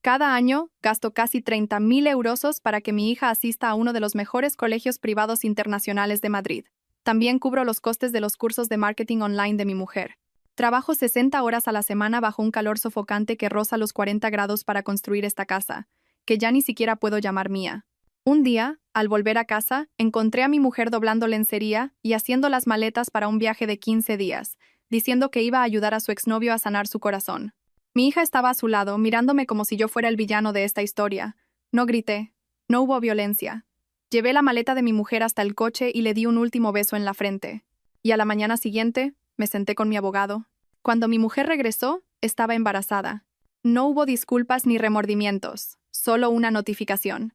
Cada año gasto casi 30.000 euros para que mi hija asista a uno de los mejores colegios privados internacionales de Madrid. También cubro los costes de los cursos de marketing online de mi mujer. Trabajo 60 horas a la semana bajo un calor sofocante que roza los 40 grados para construir esta casa, que ya ni siquiera puedo llamar mía. Un día, al volver a casa, encontré a mi mujer doblando lencería y haciendo las maletas para un viaje de 15 días, diciendo que iba a ayudar a su exnovio a sanar su corazón. Mi hija estaba a su lado, mirándome como si yo fuera el villano de esta historia. No grité. No hubo violencia. Llevé la maleta de mi mujer hasta el coche y le di un último beso en la frente. Y a la mañana siguiente, me senté con mi abogado. Cuando mi mujer regresó, estaba embarazada. No hubo disculpas ni remordimientos, solo una notificación.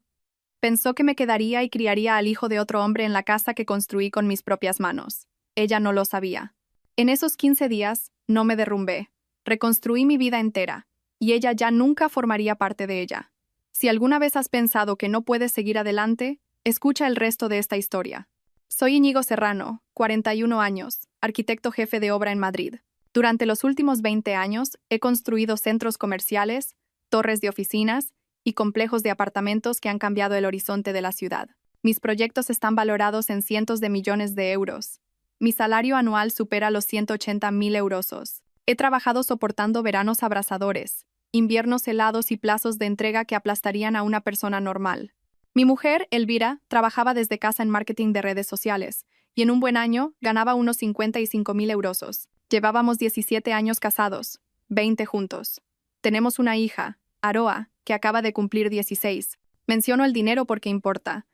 Pensó que me quedaría y criaría al hijo de otro hombre en la casa que construí con mis propias manos. Ella no lo sabía. En esos 15 días, no me derrumbé. Reconstruí mi vida entera, y ella ya nunca formaría parte de ella. Si alguna vez has pensado que no puedes seguir adelante, escucha el resto de esta historia. Soy Íñigo Serrano, 41 años, arquitecto jefe de obra en Madrid. Durante los últimos 20 años he construido centros comerciales, torres de oficinas y complejos de apartamentos que han cambiado el horizonte de la ciudad. Mis proyectos están valorados en cientos de millones de euros. Mi salario anual supera los 180.000 euros. He trabajado soportando veranos abrasadores, inviernos helados y plazos de entrega que aplastarían a una persona normal. Mi mujer, Elvira, trabajaba desde casa en marketing de redes sociales, y en un buen año ganaba unos 55.000 euros. Llevábamos 17 años casados, 20 juntos. Tenemos una hija, Aroa, que acaba de cumplir 16. Menciono el dinero porque importa.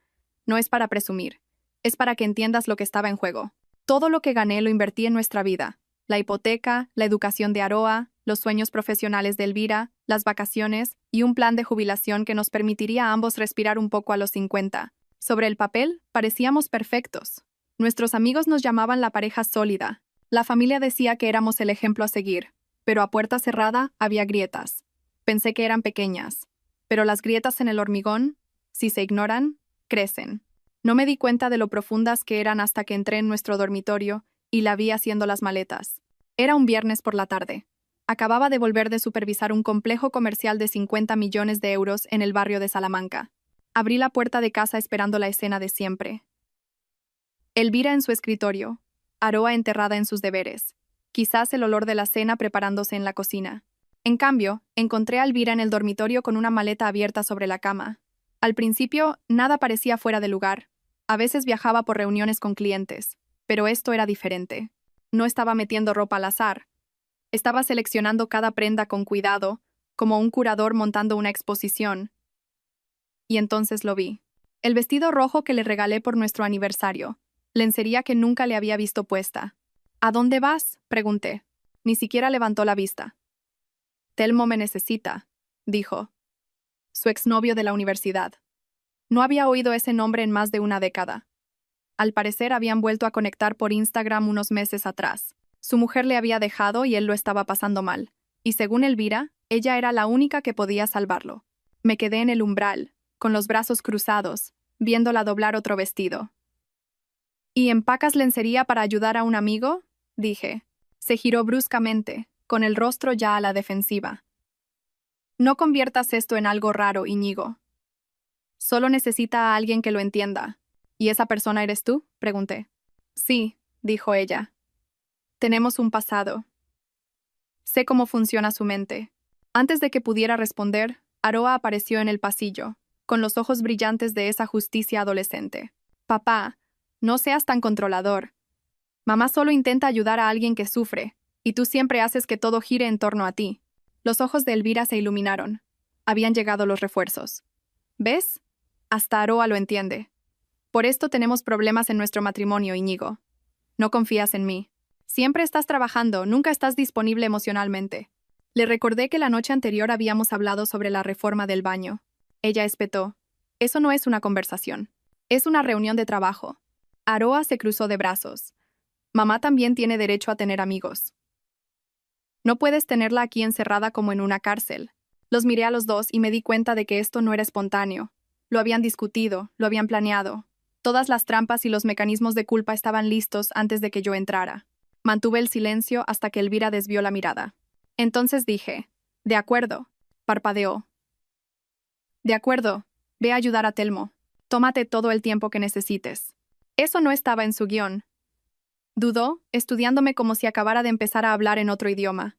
No es para presumir. Es para que entiendas lo que estaba en juego. Todo lo que gané lo invertí en nuestra vida. La hipoteca, la educación de Aroa, los sueños profesionales de Elvira, las vacaciones y un plan de jubilación que nos permitiría a ambos respirar un poco a los 50. Sobre el papel, parecíamos perfectos. Nuestros amigos nos llamaban la pareja sólida. La familia decía que éramos el ejemplo a seguir, pero a puerta cerrada había grietas. Pensé que eran pequeñas, pero las grietas en el hormigón, si se ignoran, crecen. No me di cuenta de lo profundas que eran hasta que entré en nuestro dormitorio y la vi haciendo las maletas. Era un viernes por la tarde. Acababa de volver de supervisar un complejo comercial de 50 millones de euros en el barrio de Salamanca. Abrí la puerta de casa esperando la escena de siempre. Elvira en su escritorio, Aroa enterrada en sus deberes, quizás el olor de la cena preparándose en la cocina. En cambio, encontré a Elvira en el dormitorio con una maleta abierta sobre la cama. Al principio, nada parecía fuera de lugar. A veces viajaba por reuniones con clientes, pero esto era diferente. No estaba metiendo ropa al azar. Estaba seleccionando cada prenda con cuidado, como un curador montando una exposición. Y entonces lo vi. El vestido rojo que le regalé por nuestro aniversario, lencería que nunca le había visto puesta. ¿A dónde vas?, pregunté. Ni siquiera levantó la vista. Telmo me necesita, dijo. Su exnovio de la universidad. No había oído ese nombre en más de una década. Al parecer habían vuelto a conectar por Instagram unos meses atrás. Su mujer le había dejado y él lo estaba pasando mal. Y según Elvira, ella era la única que podía salvarlo. Me quedé en el umbral, con los brazos cruzados, viéndola doblar otro vestido. ¿Y empacas lencería para ayudar a un amigo?, dije. Se giró bruscamente, con el rostro ya a la defensiva. No conviertas esto en algo raro, Íñigo. Solo necesita a alguien que lo entienda. ¿Y esa persona eres tú?, pregunté. Sí, dijo ella. Tenemos un pasado. Sé cómo funciona su mente. Antes de que pudiera responder, Aroa apareció en el pasillo, con los ojos brillantes de esa justicia adolescente. Papá, no seas tan controlador. Mamá solo intenta ayudar a alguien que sufre, y tú siempre haces que todo gire en torno a ti. Los ojos de Elvira se iluminaron. Habían llegado los refuerzos. ¿Ves? Hasta Aroa lo entiende. Por esto tenemos problemas en nuestro matrimonio, Íñigo. No confías en mí. Siempre estás trabajando, nunca estás disponible emocionalmente. Le recordé que la noche anterior habíamos hablado sobre la reforma del baño. Ella espetó. Eso no es una conversación. Es una reunión de trabajo. Aroa se cruzó de brazos. Mamá también tiene derecho a tener amigos. No puedes tenerla aquí encerrada como en una cárcel. Los miré a los dos y me di cuenta de que esto no era espontáneo. Lo habían discutido, lo habían planeado. Todas las trampas y los mecanismos de culpa estaban listos antes de que yo entrara. Mantuve el silencio hasta que Elvira desvió la mirada. Entonces dije, de acuerdo, parpadeó. De acuerdo, ve a ayudar a Telmo. Tómate todo el tiempo que necesites. Eso no estaba en su guión. Dudó, estudiándome como si acabara de empezar a hablar en otro idioma.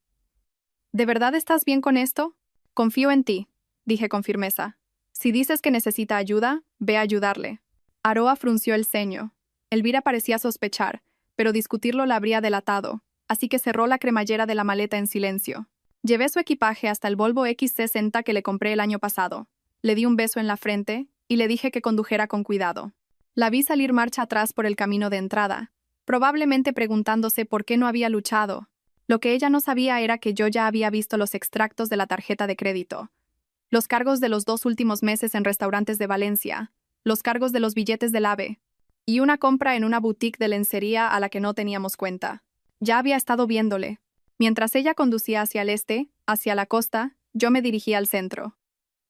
¿De verdad estás bien con esto? Confío en ti, dije con firmeza. Si dices que necesita ayuda, ve a ayudarle. Aroa frunció el ceño. Elvira parecía sospechar, pero discutirlo la habría delatado, así que cerró la cremallera de la maleta en silencio. Llevé su equipaje hasta el Volvo X60 que le compré el año pasado. Le di un beso en la frente y le dije que condujera con cuidado. La vi salir marcha atrás por el camino de entrada, probablemente preguntándose por qué no había luchado. Lo que ella no sabía era que yo ya había visto los extractos de la tarjeta de crédito, los cargos de los 2 últimos meses en restaurantes de Valencia, los cargos de los billetes del AVE, y una compra en una boutique de lencería a la que no teníamos cuenta. Ya había estado viéndole. Mientras ella conducía hacia el este, hacia la costa, yo me dirigía al centro.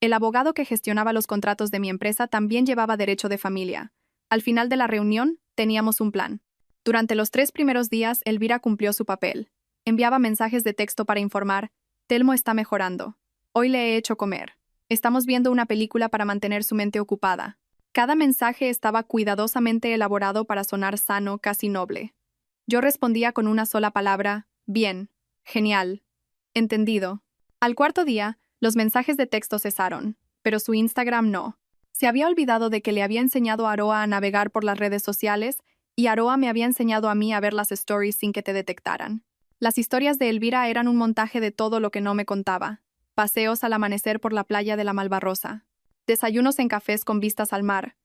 El abogado que gestionaba los contratos de mi empresa también llevaba derecho de familia. Al final de la reunión, teníamos un plan. Durante los 3 primeros días, Elvira cumplió su papel. Enviaba mensajes de texto para informar: Telmo está mejorando. Hoy le he hecho comer. Estamos viendo una película para mantener su mente ocupada. Cada mensaje estaba cuidadosamente elaborado para sonar sano, casi noble. Yo respondía con una sola palabra: bien, genial, entendido. Al cuarto día, los mensajes de texto cesaron, pero su Instagram no. Se había olvidado de que le había enseñado a Aroa a navegar por las redes sociales y Aroa me había enseñado a mí a ver las stories sin que te detectaran. Las historias de Elvira eran un montaje de todo lo que no me contaba. Paseos al amanecer por la playa de la Malvarrosa. Desayunos en cafés con vistas al mar.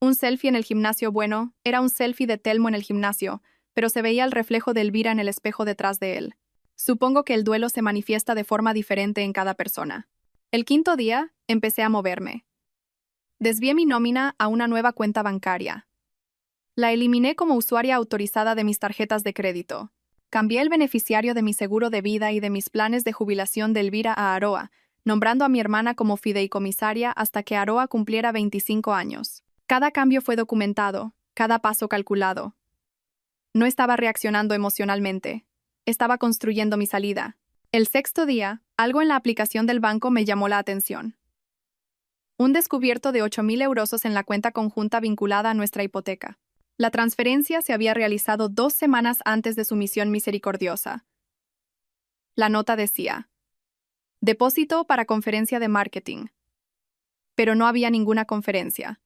Un selfie en el gimnasio. Bueno, era un selfie de Telmo en el gimnasio, pero se veía el reflejo de Elvira en el espejo detrás de él. Supongo que el duelo se manifiesta de forma diferente en cada persona. El quinto día, empecé a moverme. Desvié mi nómina a una nueva cuenta bancaria. La eliminé como usuaria autorizada de mis tarjetas de crédito. Cambié el beneficiario de mi seguro de vida y de mis planes de jubilación de Elvira a Aroa, nombrando a mi hermana como fideicomisaria hasta que Aroa cumpliera 25 años. Cada cambio fue documentado, cada paso calculado. No estaba reaccionando emocionalmente. Estaba construyendo mi salida. El sexto día, algo en la aplicación del banco me llamó la atención. Un descubierto de 8.000 euros en la cuenta conjunta vinculada a nuestra hipoteca. La transferencia se había realizado 2 semanas antes de su misión misericordiosa. La nota decía: depósito para conferencia de marketing. Pero no había ninguna conferencia.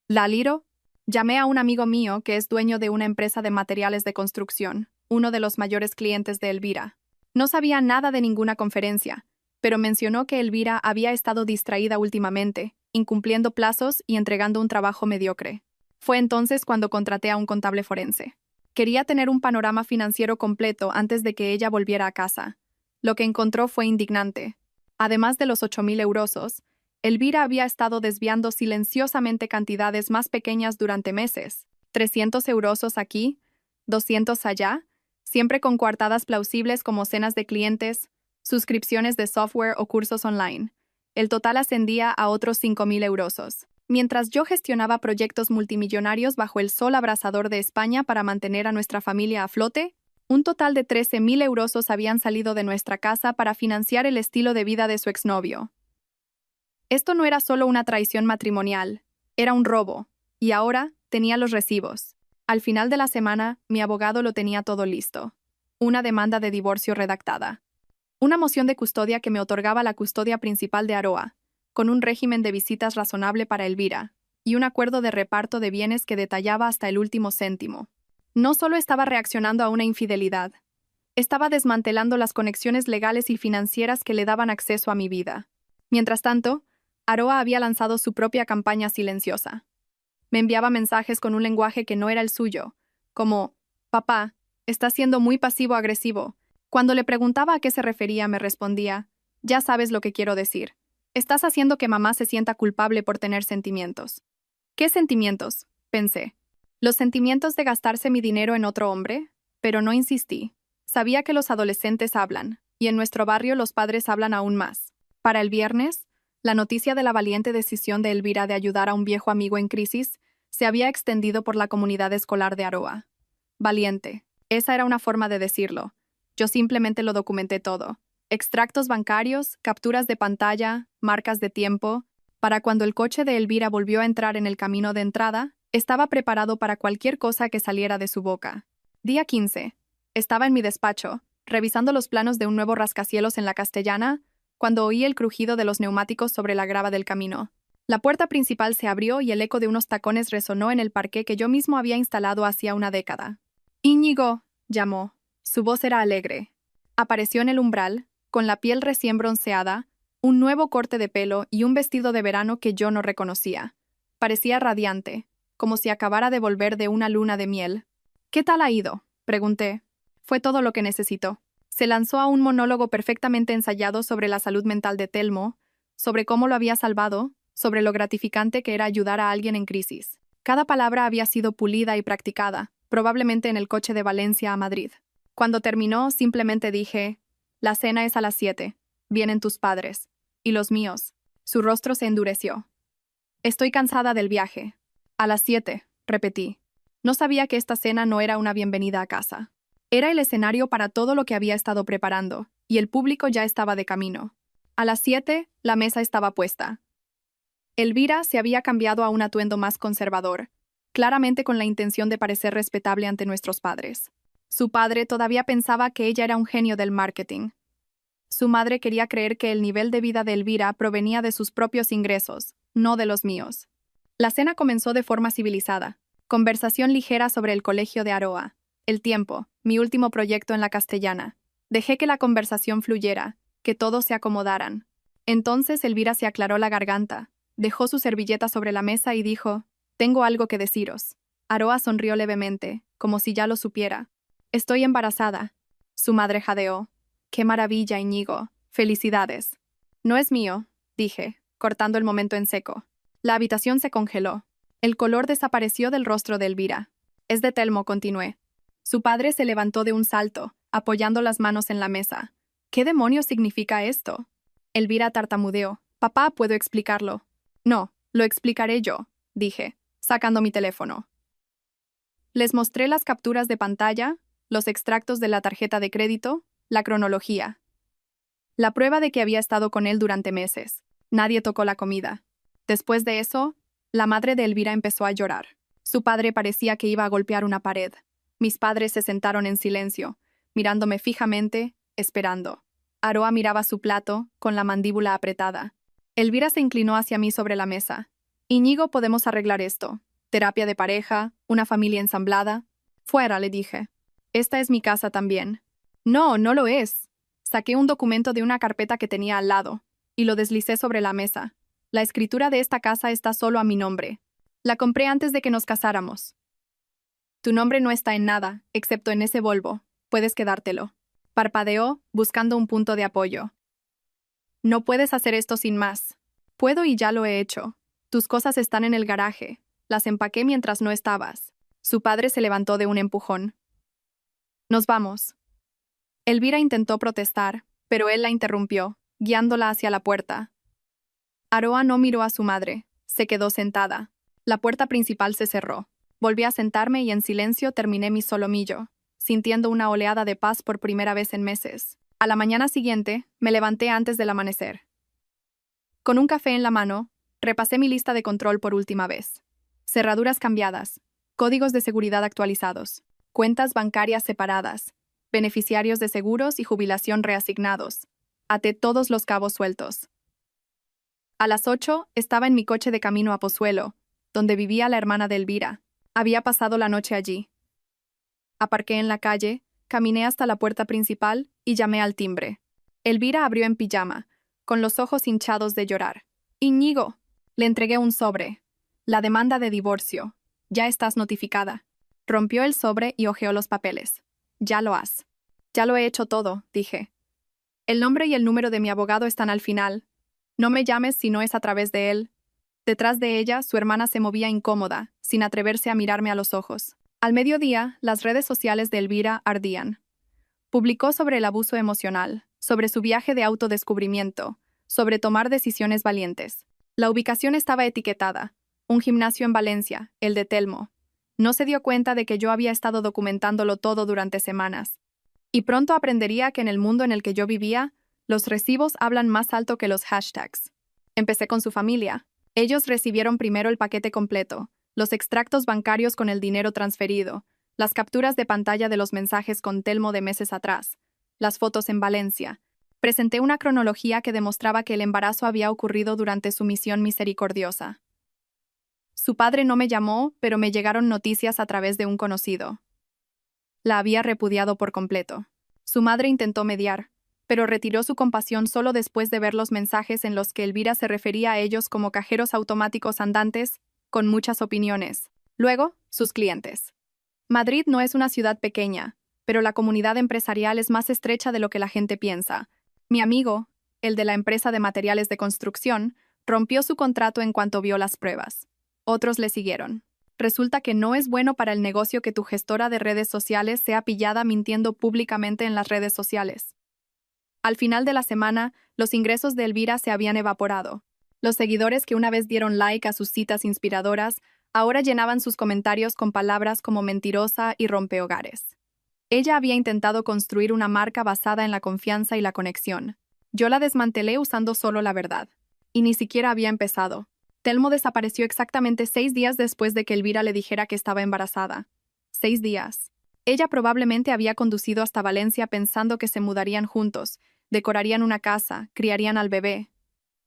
¿La Liro? Llamé a un amigo mío que es dueño de una empresa de materiales de construcción, uno de los mayores clientes de Elvira. No sabía nada de ninguna conferencia, pero mencionó que Elvira había estado distraída últimamente, incumpliendo plazos y entregando un trabajo mediocre. Fue entonces cuando contraté a un contable forense. Quería tener un panorama financiero completo antes de que ella volviera a casa. Lo que encontró fue indignante. Además de los 8.000 euros, Elvira había estado desviando silenciosamente cantidades más pequeñas durante meses. 300 euros aquí, 200 allá, siempre con coartadas plausibles como cenas de clientes, suscripciones de software o cursos online. El total ascendía a otros 5.000 euros. Mientras yo gestionaba proyectos multimillonarios bajo el sol abrasador de España para mantener a nuestra familia a flote, un total de 13.000 euros habían salido de nuestra casa para financiar el estilo de vida de su exnovio. Esto no era solo una traición matrimonial, era un robo, y ahora tenía los recibos. Al final de la semana, mi abogado lo tenía todo listo. Una demanda de divorcio redactada. Una moción de custodia que me otorgaba la custodia principal de Aroa, con un régimen de visitas razonable para Elvira, y un acuerdo de reparto de bienes que detallaba hasta el último céntimo. No solo estaba reaccionando a una infidelidad, estaba desmantelando las conexiones legales y financieras que le daban acceso a mi vida. Mientras tanto, Aroa había lanzado su propia campaña silenciosa. Me enviaba mensajes con un lenguaje que no era el suyo, como: «Papá, estás siendo muy pasivo-agresivo». Cuando le preguntaba a qué se refería, me respondía: «Ya sabes lo que quiero decir. Estás haciendo que mamá se sienta culpable por tener sentimientos». ¿Qué sentimientos?, pensé. ¿Los sentimientos de gastarse mi dinero en otro hombre? Pero no insistí. Sabía que los adolescentes hablan, y en nuestro barrio los padres hablan aún más. Para el viernes, la noticia de la valiente decisión de Elvira de ayudar a un viejo amigo en crisis se había extendido por la comunidad escolar de Aroa. Valiente. Esa era una forma de decirlo. Yo simplemente lo documenté todo. Extractos bancarios, capturas de pantalla, marcas de tiempo. Para cuando el coche de Elvira volvió a entrar en el camino de entrada, estaba preparado para cualquier cosa que saliera de su boca. Día 15. Estaba en mi despacho, revisando los planos de un nuevo rascacielos en la Castellana, cuando oí el crujido de los neumáticos sobre la grava del camino. La puerta principal se abrió y el eco de unos tacones resonó en el parqué que yo mismo había instalado hacía una década. «Íñigo», llamó. Su voz era alegre. Apareció en el umbral, con la piel recién bronceada, un nuevo corte de pelo y un vestido de verano que yo no reconocía. Parecía radiante, como si acabara de volver de una luna de miel. «¿Qué tal ha ido?», pregunté. Fue todo lo que necesitó. Se lanzó a un monólogo perfectamente ensayado sobre la salud mental de Telmo, sobre cómo lo había salvado, sobre lo gratificante que era ayudar a alguien en crisis. Cada palabra había sido pulida y practicada, probablemente en el coche de Valencia a Madrid. Cuando terminó, simplemente dije: «La cena es a las 7. Vienen tus padres. Y los míos». Su rostro se endureció. «Estoy cansada del viaje». «A las 7», repetí. No sabía que esta cena no era una bienvenida a casa. Era el escenario para todo lo que había estado preparando, y el público ya estaba de camino. A las 7, la mesa estaba puesta. Elvira se había cambiado a un atuendo más conservador, claramente con la intención de parecer respetable ante nuestros padres. Su padre todavía pensaba que ella era un genio del marketing. Su madre quería creer que el nivel de vida de Elvira provenía de sus propios ingresos, no de los míos. La cena comenzó de forma civilizada. Conversación ligera sobre el colegio de Aroa, el tiempo, mi último proyecto en la Castellana. Dejé que la conversación fluyera, que todos se acomodaran. Entonces Elvira se aclaró la garganta, dejó su servilleta sobre la mesa y dijo: «Tengo algo que deciros». Aroa sonrió levemente, como si ya lo supiera. «Estoy embarazada». Su madre jadeó. «¡Qué maravilla, Íñigo! ¡Felicidades!». «No es mío», dije, cortando el momento en seco. La habitación se congeló. El color desapareció del rostro de Elvira. «Es de Telmo», continué. Su padre se levantó de un salto, apoyando las manos en la mesa. «¿Qué demonios significa esto?». Elvira tartamudeó. «Papá, puedo explicarlo». «No, lo explicaré yo», dije, sacando mi teléfono. Les mostré las capturas de pantalla, los extractos de la tarjeta de crédito, la cronología. La prueba de que había estado con él durante meses. Nadie tocó la comida. Después de eso, la madre de Elvira empezó a llorar. Su padre parecía que iba a golpear una pared. Mis padres se sentaron en silencio, mirándome fijamente, esperando. Aroa miraba su plato, con la mandíbula apretada. Elvira se inclinó hacia mí sobre la mesa. «Íñigo, podemos arreglar esto. Terapia de pareja, una familia ensamblada». «Fuera», le dije. «Esta es mi casa también». «No, no lo es». Saqué un documento de una carpeta que tenía al lado, y lo deslicé sobre la mesa. «La escritura de esta casa está solo a mi nombre. La compré antes de que nos casáramos. Tu nombre no está en nada, excepto en ese Volvo. Puedes quedártelo». Parpadeó, buscando un punto de apoyo. «No puedes hacer esto sin más». «Puedo y ya lo he hecho. Tus cosas están en el garaje. Las empaqué mientras no estabas». Su padre se levantó de un empujón. «Nos vamos». Elvira intentó protestar, pero él la interrumpió, guiándola hacia la puerta. Aroa no miró a su madre. Se quedó sentada. La puerta principal se cerró. Volví a sentarme y en silencio terminé mi solomillo, sintiendo una oleada de paz por primera vez en meses. A la mañana siguiente, me levanté antes del amanecer. Con un café en la mano, repasé mi lista de control por última vez. Cerraduras cambiadas, códigos de seguridad actualizados, cuentas bancarias separadas, beneficiarios de seguros y jubilación reasignados. Até todos los cabos sueltos. A las 8 estaba en mi coche de camino a Pozuelo, donde vivía la hermana de Elvira. Había pasado la noche allí. Aparqué en la calle, caminé hasta la puerta principal y llamé al timbre. Elvira abrió en pijama, con los ojos hinchados de llorar. «Íñigo». Le entregué un sobre. «La demanda de divorcio. Ya estás notificada». Rompió el sobre y hojeó los papeles. «Ya lo has». «Ya lo he hecho todo», dije. «El nombre y el número de mi abogado están al final. No me llames si no es a través de él». Detrás de ella, su hermana se movía incómoda, sin atreverse a mirarme a los ojos. Al mediodía, las redes sociales de Elvira ardían. Publicó sobre el abuso emocional, sobre su viaje de autodescubrimiento, sobre tomar decisiones valientes. La ubicación estaba etiquetada: un gimnasio en Valencia, el de Telmo. No se dio cuenta de que yo había estado documentándolo todo durante semanas. Y pronto aprendería que en el mundo en el que yo vivía, los recibos hablan más alto que los hashtags. Empecé con su familia. Ellos recibieron primero el paquete completo, los extractos bancarios con el dinero transferido, las capturas de pantalla de los mensajes con Telmo de meses atrás, las fotos en Valencia. Presenté una cronología que demostraba que el embarazo había ocurrido durante su misión misericordiosa. Su padre no me llamó, pero me llegaron noticias a través de un conocido. La había repudiado por completo. Su madre intentó mediar, pero retiró su compasión solo después de ver los mensajes en los que Elvira se refería a ellos como cajeros automáticos andantes, con muchas opiniones. Luego, sus clientes. Madrid no es una ciudad pequeña, pero la comunidad empresarial es más estrecha de lo que la gente piensa. Mi amigo, el de la empresa de materiales de construcción, rompió su contrato en cuanto vio las pruebas. Otros le siguieron. Resulta que no es bueno para el negocio que tu gestora de redes sociales sea pillada mintiendo públicamente en las redes sociales. Al final de la semana, los ingresos de Elvira se habían evaporado. Los seguidores que una vez dieron like a sus citas inspiradoras, ahora llenaban sus comentarios con palabras como mentirosa y rompehogares. Ella había intentado construir una marca basada en la confianza y la conexión. Yo la desmantelé usando solo la verdad. Y ni siquiera había empezado. Telmo desapareció exactamente 6 días después de que Elvira le dijera que estaba embarazada. 6 días. Ella probablemente había conducido hasta Valencia pensando que se mudarían juntos, decorarían una casa, criarían al bebé.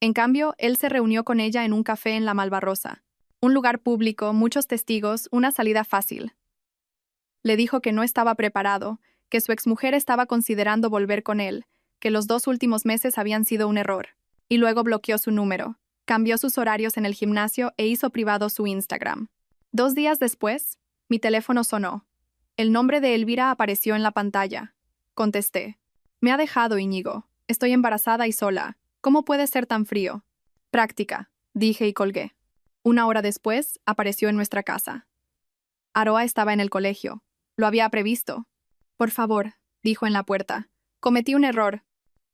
En cambio, él se reunió con ella en un café en la Malvarrosa. Un lugar público, muchos testigos, una salida fácil. Le dijo que no estaba preparado, que su exmujer estaba considerando volver con él, que los 2 últimos meses habían sido un error. Y luego bloqueó su número, cambió sus horarios en el gimnasio e hizo privado su Instagram. 2 días después, mi teléfono sonó. El nombre de Elvira apareció en la pantalla. Contesté. Me ha dejado, Íñigo. Estoy embarazada y sola. ¿Cómo puede ser tan frío? Práctica, dije y colgué. 1 hora después, apareció en nuestra casa. Aroa estaba en el colegio. Lo había previsto. Por favor, dijo en la puerta. Cometí un error.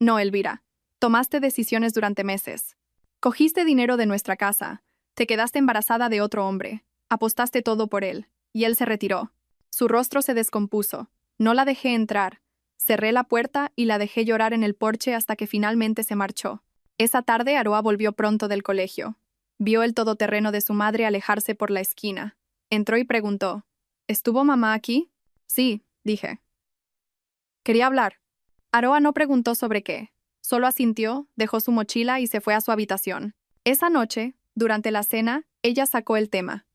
No, Elvira. Tomaste decisiones durante meses. Cogiste dinero de nuestra casa. Te quedaste embarazada de otro hombre. Apostaste todo por él. Y él se retiró. Su rostro se descompuso. No la dejé entrar. Cerré la puerta y la dejé llorar en el porche hasta que finalmente se marchó. Esa tarde Aroa volvió pronto del colegio. Vio el todoterreno de su madre alejarse por la esquina. Entró y preguntó, ¿estuvo mamá aquí? Sí, dije. Quería hablar. Aroa no preguntó sobre qué. Solo asintió, dejó su mochila y se fue a su habitación. Esa noche, durante la cena, ella sacó el tema.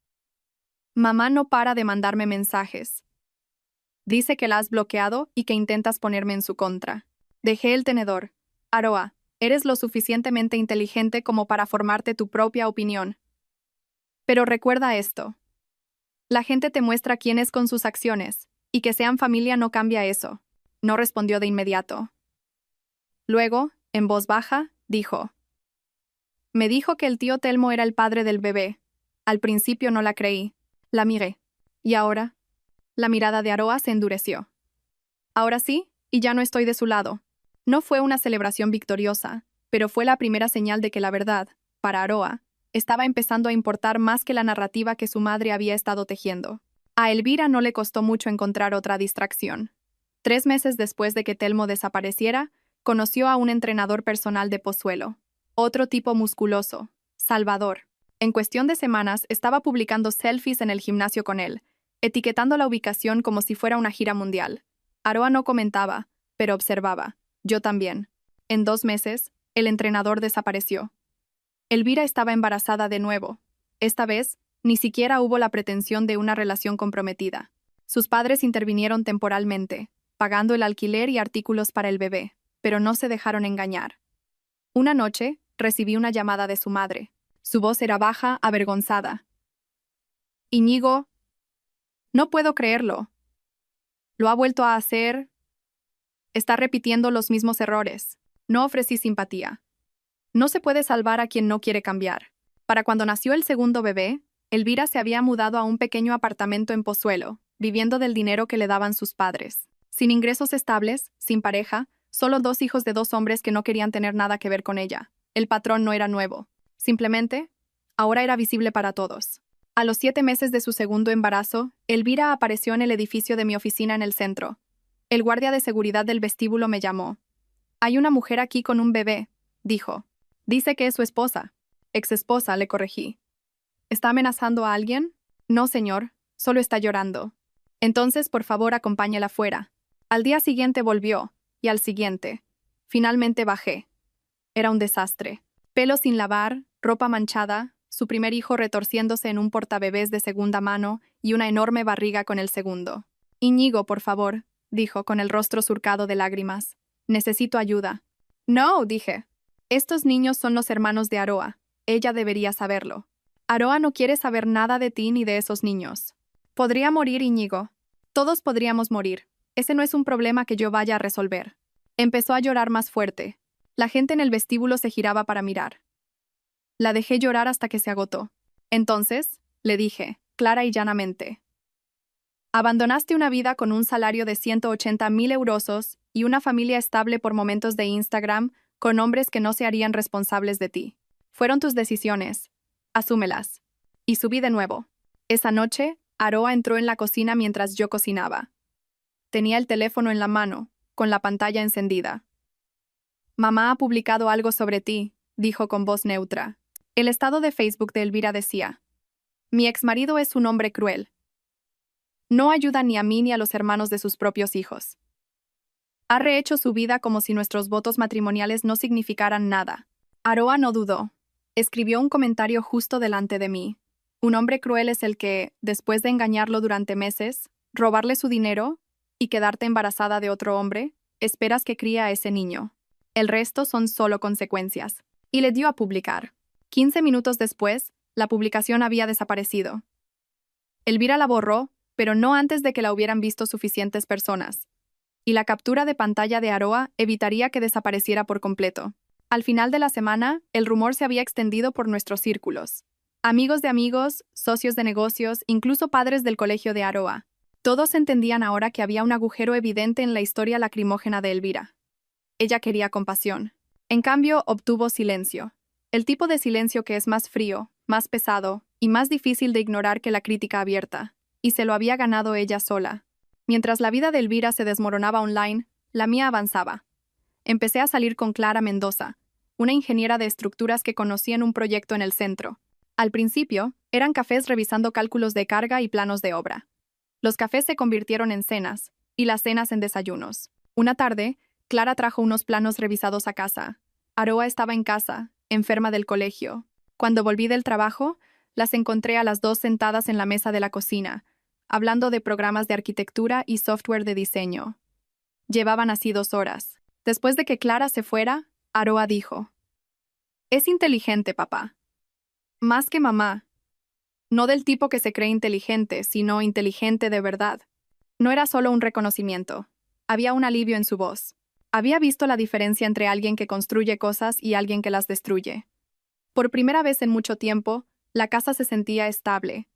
Mamá no para de mandarme mensajes. Dice que la has bloqueado y que intentas ponerme en su contra. Dejé el tenedor. Aroa, eres lo suficientemente inteligente como para formarte tu propia opinión. Pero recuerda esto. La gente te muestra quién es con sus acciones, y que sean familia no cambia eso. No respondió de inmediato. Luego, en voz baja, dijo. Me dijo que el tío Telmo era el padre del bebé. Al principio no la creí. La miré. ¿Y ahora? La mirada de Aroa se endureció. Ahora sí, y ya no estoy de su lado. No fue una celebración victoriosa, pero fue la primera señal de que la verdad, para Aroa, estaba empezando a importar más que la narrativa que su madre había estado tejiendo. A Elvira no le costó mucho encontrar otra distracción. 3 meses después de que Telmo desapareciera, conoció a un entrenador personal de Pozuelo. Otro tipo musculoso, Salvador. En cuestión de semanas estaba publicando selfies en el gimnasio con él, etiquetando la ubicación como si fuera una gira mundial. Aroa no comentaba, pero observaba. Yo también. En 2 meses, el entrenador desapareció. Elvira estaba embarazada de nuevo. Esta vez, ni siquiera hubo la pretensión de una relación comprometida. Sus padres intervinieron temporalmente, pagando el alquiler y artículos para el bebé, pero no se dejaron engañar. Una noche, recibí una llamada de su madre. Su voz era baja, avergonzada. Íñigo, no puedo creerlo. Lo ha vuelto a hacer. Está repitiendo los mismos errores. No ofrecí simpatía. No se puede salvar a quien no quiere cambiar. Para cuando nació el segundo bebé, Elvira se había mudado a un pequeño apartamento en Pozuelo, viviendo del dinero que le daban sus padres. Sin ingresos estables, sin pareja, solo 2 hijos de 2 hombres que no querían tener nada que ver con ella. El patrón no era nuevo. Simplemente, ahora era visible para todos. A los 7 meses de su segundo embarazo, Elvira apareció en el edificio de mi oficina en el centro. El guardia de seguridad del vestíbulo me llamó. Hay una mujer aquí con un bebé, dijo. Dice que es su esposa. Ex esposa, le corregí. ¿Está amenazando a alguien? No, señor, solo está llorando. Entonces, por favor, acompáñela fuera. Al día siguiente volvió, y al siguiente. Finalmente bajé. Era un desastre. Pelo sin lavar, ropa manchada, su primer hijo retorciéndose en un portabebés de segunda mano y una enorme barriga con el segundo. Íñigo, por favor, dijo con el rostro surcado de lágrimas. Necesito ayuda. No, dije. Estos niños son los hermanos de Aroa. Ella debería saberlo. Aroa no quiere saber nada de ti ni de esos niños. Podría morir, Íñigo. Todos podríamos morir. Ese no es un problema que yo vaya a resolver. Empezó a llorar más fuerte. La gente en el vestíbulo se giraba para mirar. La dejé llorar hasta que se agotó. Entonces, le dije, clara y llanamente. Abandonaste una vida con un salario de 180.000 euros y una familia estable por momentos de Instagram con hombres que no se harían responsables de ti. Fueron tus decisiones. Asúmelas. Y subí de nuevo. Esa noche, Aroa entró en la cocina mientras yo cocinaba. Tenía el teléfono en la mano, con la pantalla encendida. Mamá ha publicado algo sobre ti, dijo con voz neutra. El estado de Facebook de Elvira decía: mi exmarido es un hombre cruel. No ayuda ni a mí ni a los hermanos de sus propios hijos. Ha rehecho su vida como si nuestros votos matrimoniales no significaran nada. Aroa no dudó. Escribió un comentario justo delante de mí. Un hombre cruel es el que, después de engañarlo durante meses, robarle su dinero y quedarte embarazada de otro hombre, esperas que críe a ese niño. El resto son solo consecuencias. Y le dio a publicar. 15 minutos después, la publicación había desaparecido. Elvira la borró, pero no antes de que la hubieran visto suficientes personas. Y la captura de pantalla de Aroa evitaría que desapareciera por completo. Al final de la semana, el rumor se había extendido por nuestros círculos. Amigos de amigos, socios de negocios, incluso padres del colegio de Aroa. Todos entendían ahora que había un agujero evidente en la historia lacrimógena de Elvira. Ella quería compasión. En cambio, obtuvo silencio. El tipo de silencio que es más frío, más pesado y más difícil de ignorar que la crítica abierta. Y se lo había ganado ella sola. Mientras la vida de Elvira se desmoronaba online, la mía avanzaba. Empecé a salir con Clara Mendoza, una ingeniera de estructuras que conocí en un proyecto en el centro. Al principio, eran cafés revisando cálculos de carga y planos de obra. Los cafés se convirtieron en cenas, y las cenas en desayunos. Una tarde, Clara trajo unos planos revisados a casa. Aroa estaba en casa, enferma del colegio. Cuando volví del trabajo, las encontré a las dos sentadas en la mesa de la cocina, hablando de programas de arquitectura y software de diseño. Llevaban así 2 horas. Después de que Clara se fuera, Aroa dijo: es inteligente, papá. Más que mamá. No del tipo que se cree inteligente, sino inteligente de verdad. No era solo un reconocimiento. Había un alivio en su voz. Había visto la diferencia entre alguien que construye cosas y alguien que las destruye. Por primera vez en mucho tiempo, la casa se sentía estable.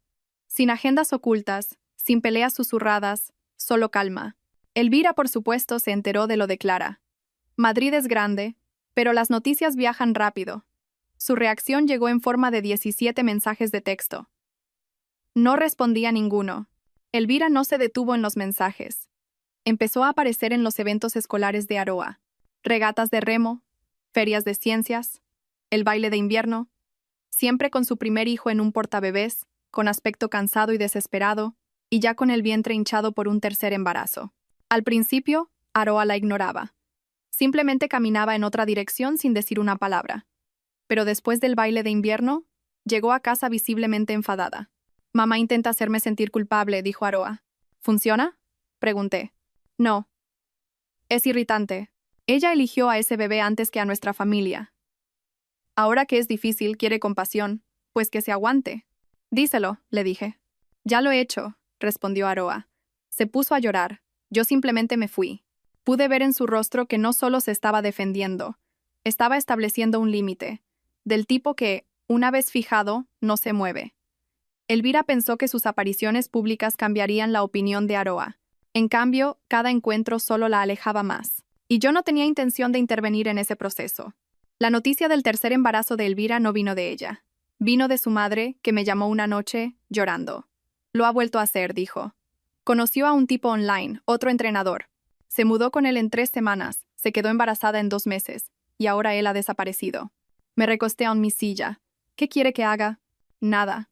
Sin agendas ocultas, sin peleas susurradas, solo calma. Elvira, por supuesto, se enteró de lo de Clara. Madrid es grande, pero las noticias viajan rápido. Su reacción llegó en forma de 17 mensajes de texto. No respondía ninguno. Elvira no se detuvo en los mensajes. Empezó a aparecer en los eventos escolares de Aroa. Regatas de remo, ferias de ciencias, el baile de invierno, siempre con su primer hijo en un portabebés, con aspecto cansado y desesperado, y ya con el vientre hinchado por un tercer embarazo. Al principio, Aroa la ignoraba. Simplemente caminaba en otra dirección sin decir una palabra. Pero después del baile de invierno, llegó a casa visiblemente enfadada. Mamá intenta hacerme sentir culpable, dijo Aroa. ¿Funciona? Pregunté. No. Es irritante. Ella eligió a ese bebé antes que a nuestra familia. Ahora que es difícil, quiere compasión, pues que se aguante. Díselo, le dije. Ya lo he hecho, respondió Aroa. Se puso a llorar. Yo simplemente me fui. Pude ver en su rostro que no solo se estaba defendiendo, estaba estableciendo un límite, del tipo que, una vez fijado, no se mueve. Elvira pensó que sus apariciones públicas cambiarían la opinión de Aroa. En cambio, cada encuentro solo la alejaba más. Y yo no tenía intención de intervenir en ese proceso. La noticia del tercer embarazo de Elvira no vino de ella. Vino de su madre, que me llamó una noche, llorando. Lo ha vuelto a hacer, dijo. Conoció a un tipo online, otro entrenador. Se mudó con él en 3 semanas, se quedó embarazada en 2 meses, y ahora él ha desaparecido. Me recosté en mi silla. ¿Qué quiere que haga? Nada.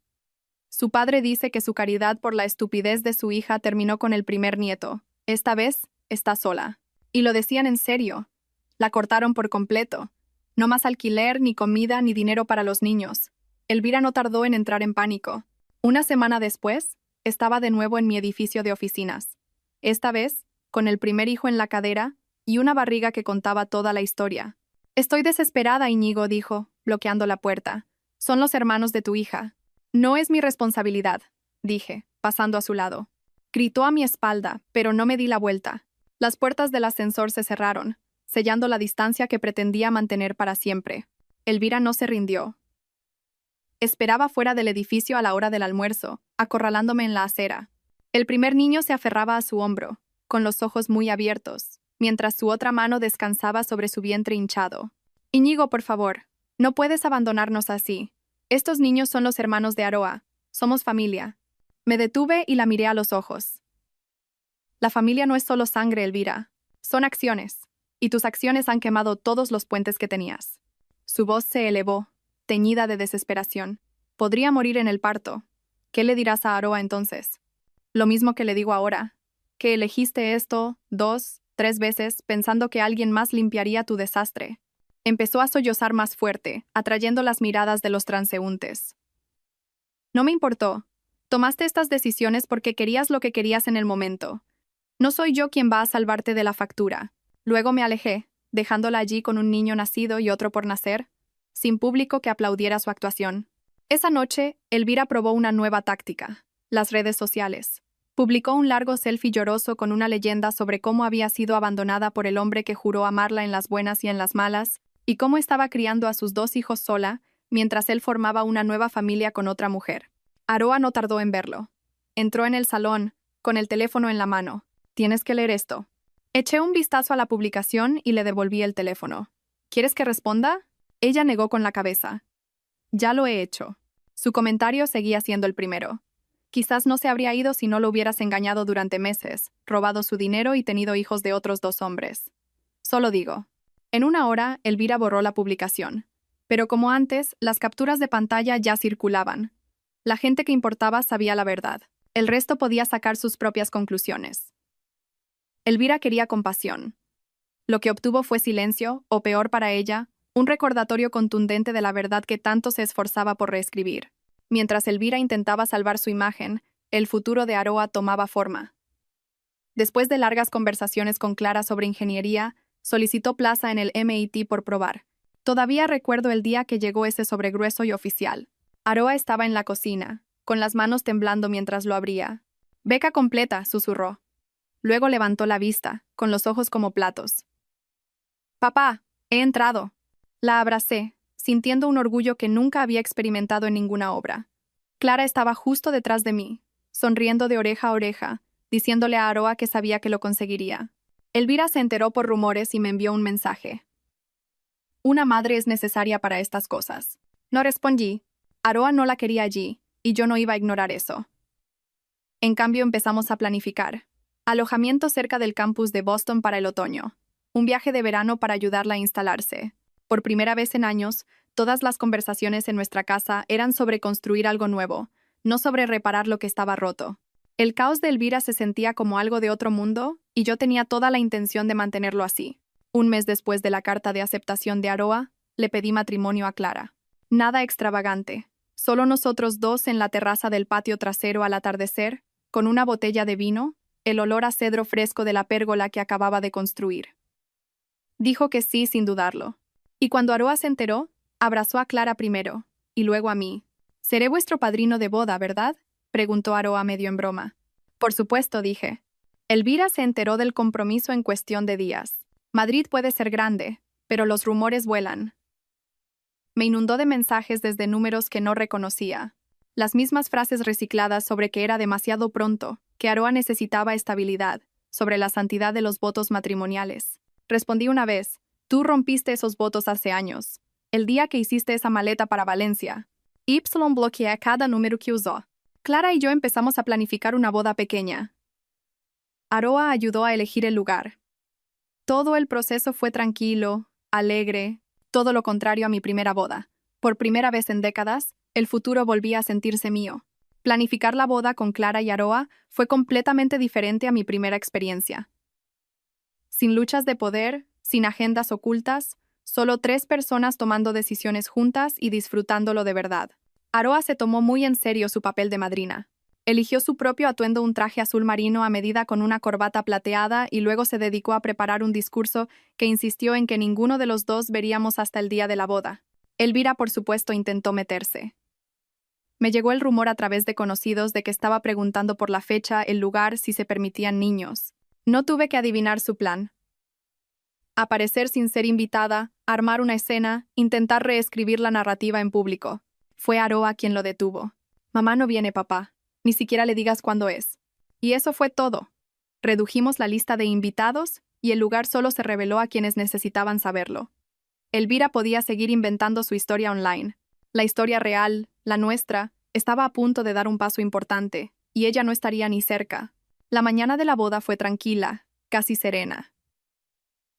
Su padre dice que su caridad por la estupidez de su hija terminó con el primer nieto. Esta vez, está sola. Y lo decían en serio. La cortaron por completo. No más alquiler, ni comida, ni dinero para los niños. Elvira no tardó en entrar en pánico. Una semana después, estaba de nuevo en mi edificio de oficinas. Esta vez, con el primer hijo en la cadera y una barriga que contaba toda la historia. Estoy desesperada, Íñigo dijo, bloqueando la puerta. Son los hermanos de tu hija. No es mi responsabilidad, dije, pasando a su lado. Gritó a mi espalda, pero no me di la vuelta. Las puertas del ascensor se cerraron, sellando la distancia que pretendía mantener para siempre. Elvira no se rindió. Esperaba fuera del edificio a la hora del almuerzo, acorralándome en la acera. El primer niño se aferraba a su hombro, con los ojos muy abiertos, mientras su otra mano descansaba sobre su vientre hinchado. Íñigo, por favor, no puedes abandonarnos así. Estos niños son los hermanos de Aroa. Somos familia. Me detuve y la miré a los ojos. La familia no es solo sangre, Elvira. Son acciones. Y tus acciones han quemado todos los puentes que tenías. Su voz se elevó, teñida de desesperación. Podría morir en el parto. ¿Qué le dirás a Aroa entonces? Lo mismo que le digo ahora. Que elegiste esto 2, 3 veces pensando que alguien más limpiaría tu desastre. Empezó a sollozar más fuerte, atrayendo las miradas de los transeúntes. No me importó. Tomaste estas decisiones porque querías lo que querías en el momento. No soy yo quien va a salvarte de la factura. Luego me alejé, dejándola allí con un niño nacido y otro por nacer, sin público que aplaudiera su actuación. Esa noche, Elvira probó una nueva táctica, las redes sociales. Publicó un largo selfie lloroso con una leyenda sobre cómo había sido abandonada por el hombre que juró amarla en las buenas y en las malas, y cómo estaba criando a sus 2 hijos sola, mientras él formaba una nueva familia con otra mujer. Aroa no tardó en verlo. Entró en el salón, con el teléfono en la mano. Tienes que leer esto. Eché un vistazo a la publicación y le devolví el teléfono. ¿Quieres que responda? Ella negó con la cabeza. Ya lo he hecho. Su comentario seguía siendo el primero. Quizás no se habría ido si no lo hubieras engañado durante meses, robado su dinero y tenido hijos de otros 2 hombres. Solo digo. En una hora, Elvira borró la publicación. Pero como antes, las capturas de pantalla ya circulaban. La gente que importaba sabía la verdad. El resto podía sacar sus propias conclusiones. Elvira quería compasión. Lo que obtuvo fue silencio, o peor para ella, un recordatorio contundente de la verdad que tanto se esforzaba por reescribir. Mientras Elvira intentaba salvar su imagen, el futuro de Aroa tomaba forma. Después de largas conversaciones con Clara sobre ingeniería, solicitó plaza en el MIT por probar. Todavía recuerdo el día que llegó ese sobre grueso y oficial. Aroa estaba en la cocina, con las manos temblando mientras lo abría. «Beca completa», susurró. Luego levantó la vista, con los ojos como platos. «Papá, he entrado». La abracé, sintiendo un orgullo que nunca había experimentado en ninguna obra. Clara estaba justo detrás de mí, sonriendo de oreja a oreja, diciéndole a Aroa que sabía que lo conseguiría. Elvira se enteró por rumores y me envió un mensaje. Una madre es necesaria para estas cosas. No respondí. Aroa no la quería allí, y yo no iba a ignorar eso. En cambio empezamos a planificar. Alojamiento cerca del campus de Boston para el otoño. Un viaje de verano para ayudarla a instalarse. Por primera vez en años, todas las conversaciones en nuestra casa eran sobre construir algo nuevo, no sobre reparar lo que estaba roto. El caos de Elvira se sentía como algo de otro mundo, y yo tenía toda la intención de mantenerlo así. Un mes después de la carta de aceptación de Aroa, le pedí matrimonio a Clara. Nada extravagante, solo nosotros 2 en la terraza del patio trasero al atardecer, con una botella de vino, el olor a cedro fresco de la pérgola que acababa de construir. Dijo que sí sin dudarlo. Y cuando Aroa se enteró, abrazó a Clara primero, y luego a mí. «Seré vuestro padrino de boda, ¿verdad?», preguntó Aroa medio en broma. «Por supuesto», dije. Elvira se enteró del compromiso en cuestión de días. Madrid puede ser grande, pero los rumores vuelan. Me inundó de mensajes desde números que no reconocía. Las mismas frases recicladas sobre que era demasiado pronto, que Aroa necesitaba estabilidad, sobre la santidad de los votos matrimoniales. Respondí una vez: «Tú rompiste esos votos hace años. El día que hiciste esa maleta para Valencia». Y bloqueé cada número que usó. Clara y yo empezamos a planificar una boda pequeña. Aroa ayudó a elegir el lugar. Todo el proceso fue tranquilo, alegre, todo lo contrario a mi primera boda. Por primera vez en décadas, el futuro volvía a sentirse mío. Planificar la boda con Clara y Aroa fue completamente diferente a mi primera experiencia. Sin luchas de poder, sin agendas ocultas, solo 3 personas tomando decisiones juntas y disfrutándolo de verdad. Aroa se tomó muy en serio su papel de madrina. Eligió su propio atuendo, un traje azul marino a medida con una corbata plateada, y luego se dedicó a preparar un discurso que insistió en que ninguno de los dos veríamos hasta el día de la boda. Elvira, por supuesto, intentó meterse. Me llegó el rumor a través de conocidos de que estaba preguntando por la fecha, el lugar, si se permitían niños. No tuve que adivinar su plan. Aparecer sin ser invitada, armar una escena, intentar reescribir la narrativa en público. Fue Aroa quien lo detuvo. Mamá, no viene, papá. Ni siquiera le digas cuándo es. Y eso fue todo. Redujimos la lista de invitados y el lugar solo se reveló a quienes necesitaban saberlo. Elvira podía seguir inventando su historia online. La historia real, la nuestra, estaba a punto de dar un paso importante, y ella no estaría ni cerca. La mañana de la boda fue tranquila, casi serena.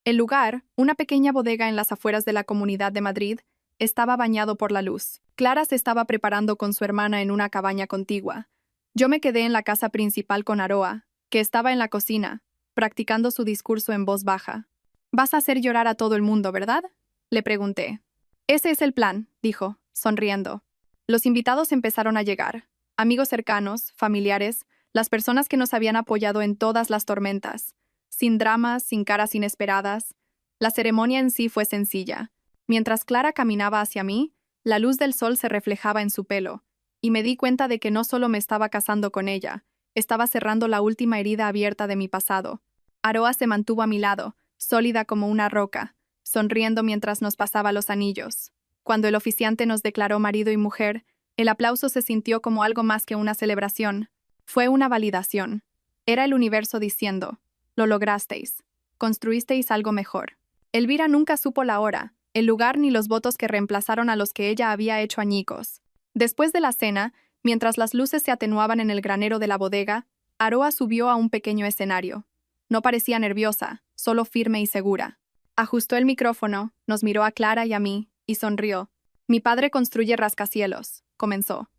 El lugar, una pequeña bodega en las afueras de la Comunidad de Madrid, estaba bañado por la luz. Clara se estaba preparando con su hermana en una cabaña contigua. Yo me quedé en la casa principal con Aroa, que estaba en la cocina, practicando su discurso en voz baja. «Vas a hacer llorar a todo el mundo, ¿verdad?», le pregunté. «Ese es el plan», dijo, sonriendo. Los invitados empezaron a llegar. Amigos cercanos, familiares, las personas que nos habían apoyado en todas las tormentas. Sin dramas, sin caras inesperadas. La ceremonia en sí fue sencilla. Mientras Clara caminaba hacia mí, la luz del sol se reflejaba en su pelo, y me di cuenta de que no solo me estaba casando con ella, estaba cerrando la última herida abierta de mi pasado. Aroa se mantuvo a mi lado, sólida como una roca, sonriendo mientras nos pasaba los anillos. Cuando el oficiante nos declaró marido y mujer, el aplauso se sintió como algo más que una celebración. Fue una validación. Era el universo diciendo: «Lo lograsteis. Construisteis algo mejor». Elvira nunca supo la hora, el lugar ni los votos que reemplazaron a los que ella había hecho añicos. Después de la cena, mientras las luces se atenuaban en el granero de la bodega, Aroa subió a un pequeño escenario. No parecía nerviosa, solo firme y segura. Ajustó el micrófono, nos miró a Clara y a mí, y sonrió. «Mi padre construye rascacielos», comenzó.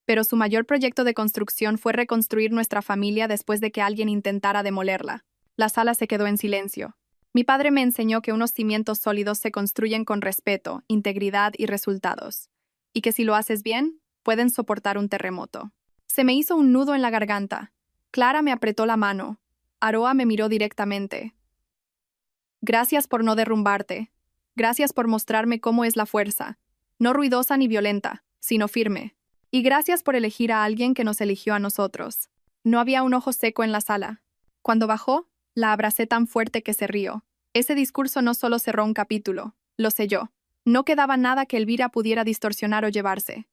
«Pero su mayor proyecto de construcción fue reconstruir nuestra familia después de que alguien intentara demolerla». La sala se quedó en silencio. Mi padre me enseñó que unos cimientos sólidos se construyen con respeto, integridad y resultados, y que si lo haces bien, pueden soportar un terremoto. Se me hizo un nudo en la garganta. Clara me apretó la mano. Aroa me miró directamente. «Gracias por no derrumbarte. Gracias por mostrarme cómo es la fuerza. No ruidosa ni violenta, sino firme. Y gracias por elegir a alguien que nos eligió a nosotros». No había un ojo seco en la sala. Cuando bajó, la abracé tan fuerte que se rió. Ese discurso no solo cerró un capítulo, lo selló. No quedaba nada que Elvira pudiera distorsionar o llevarse.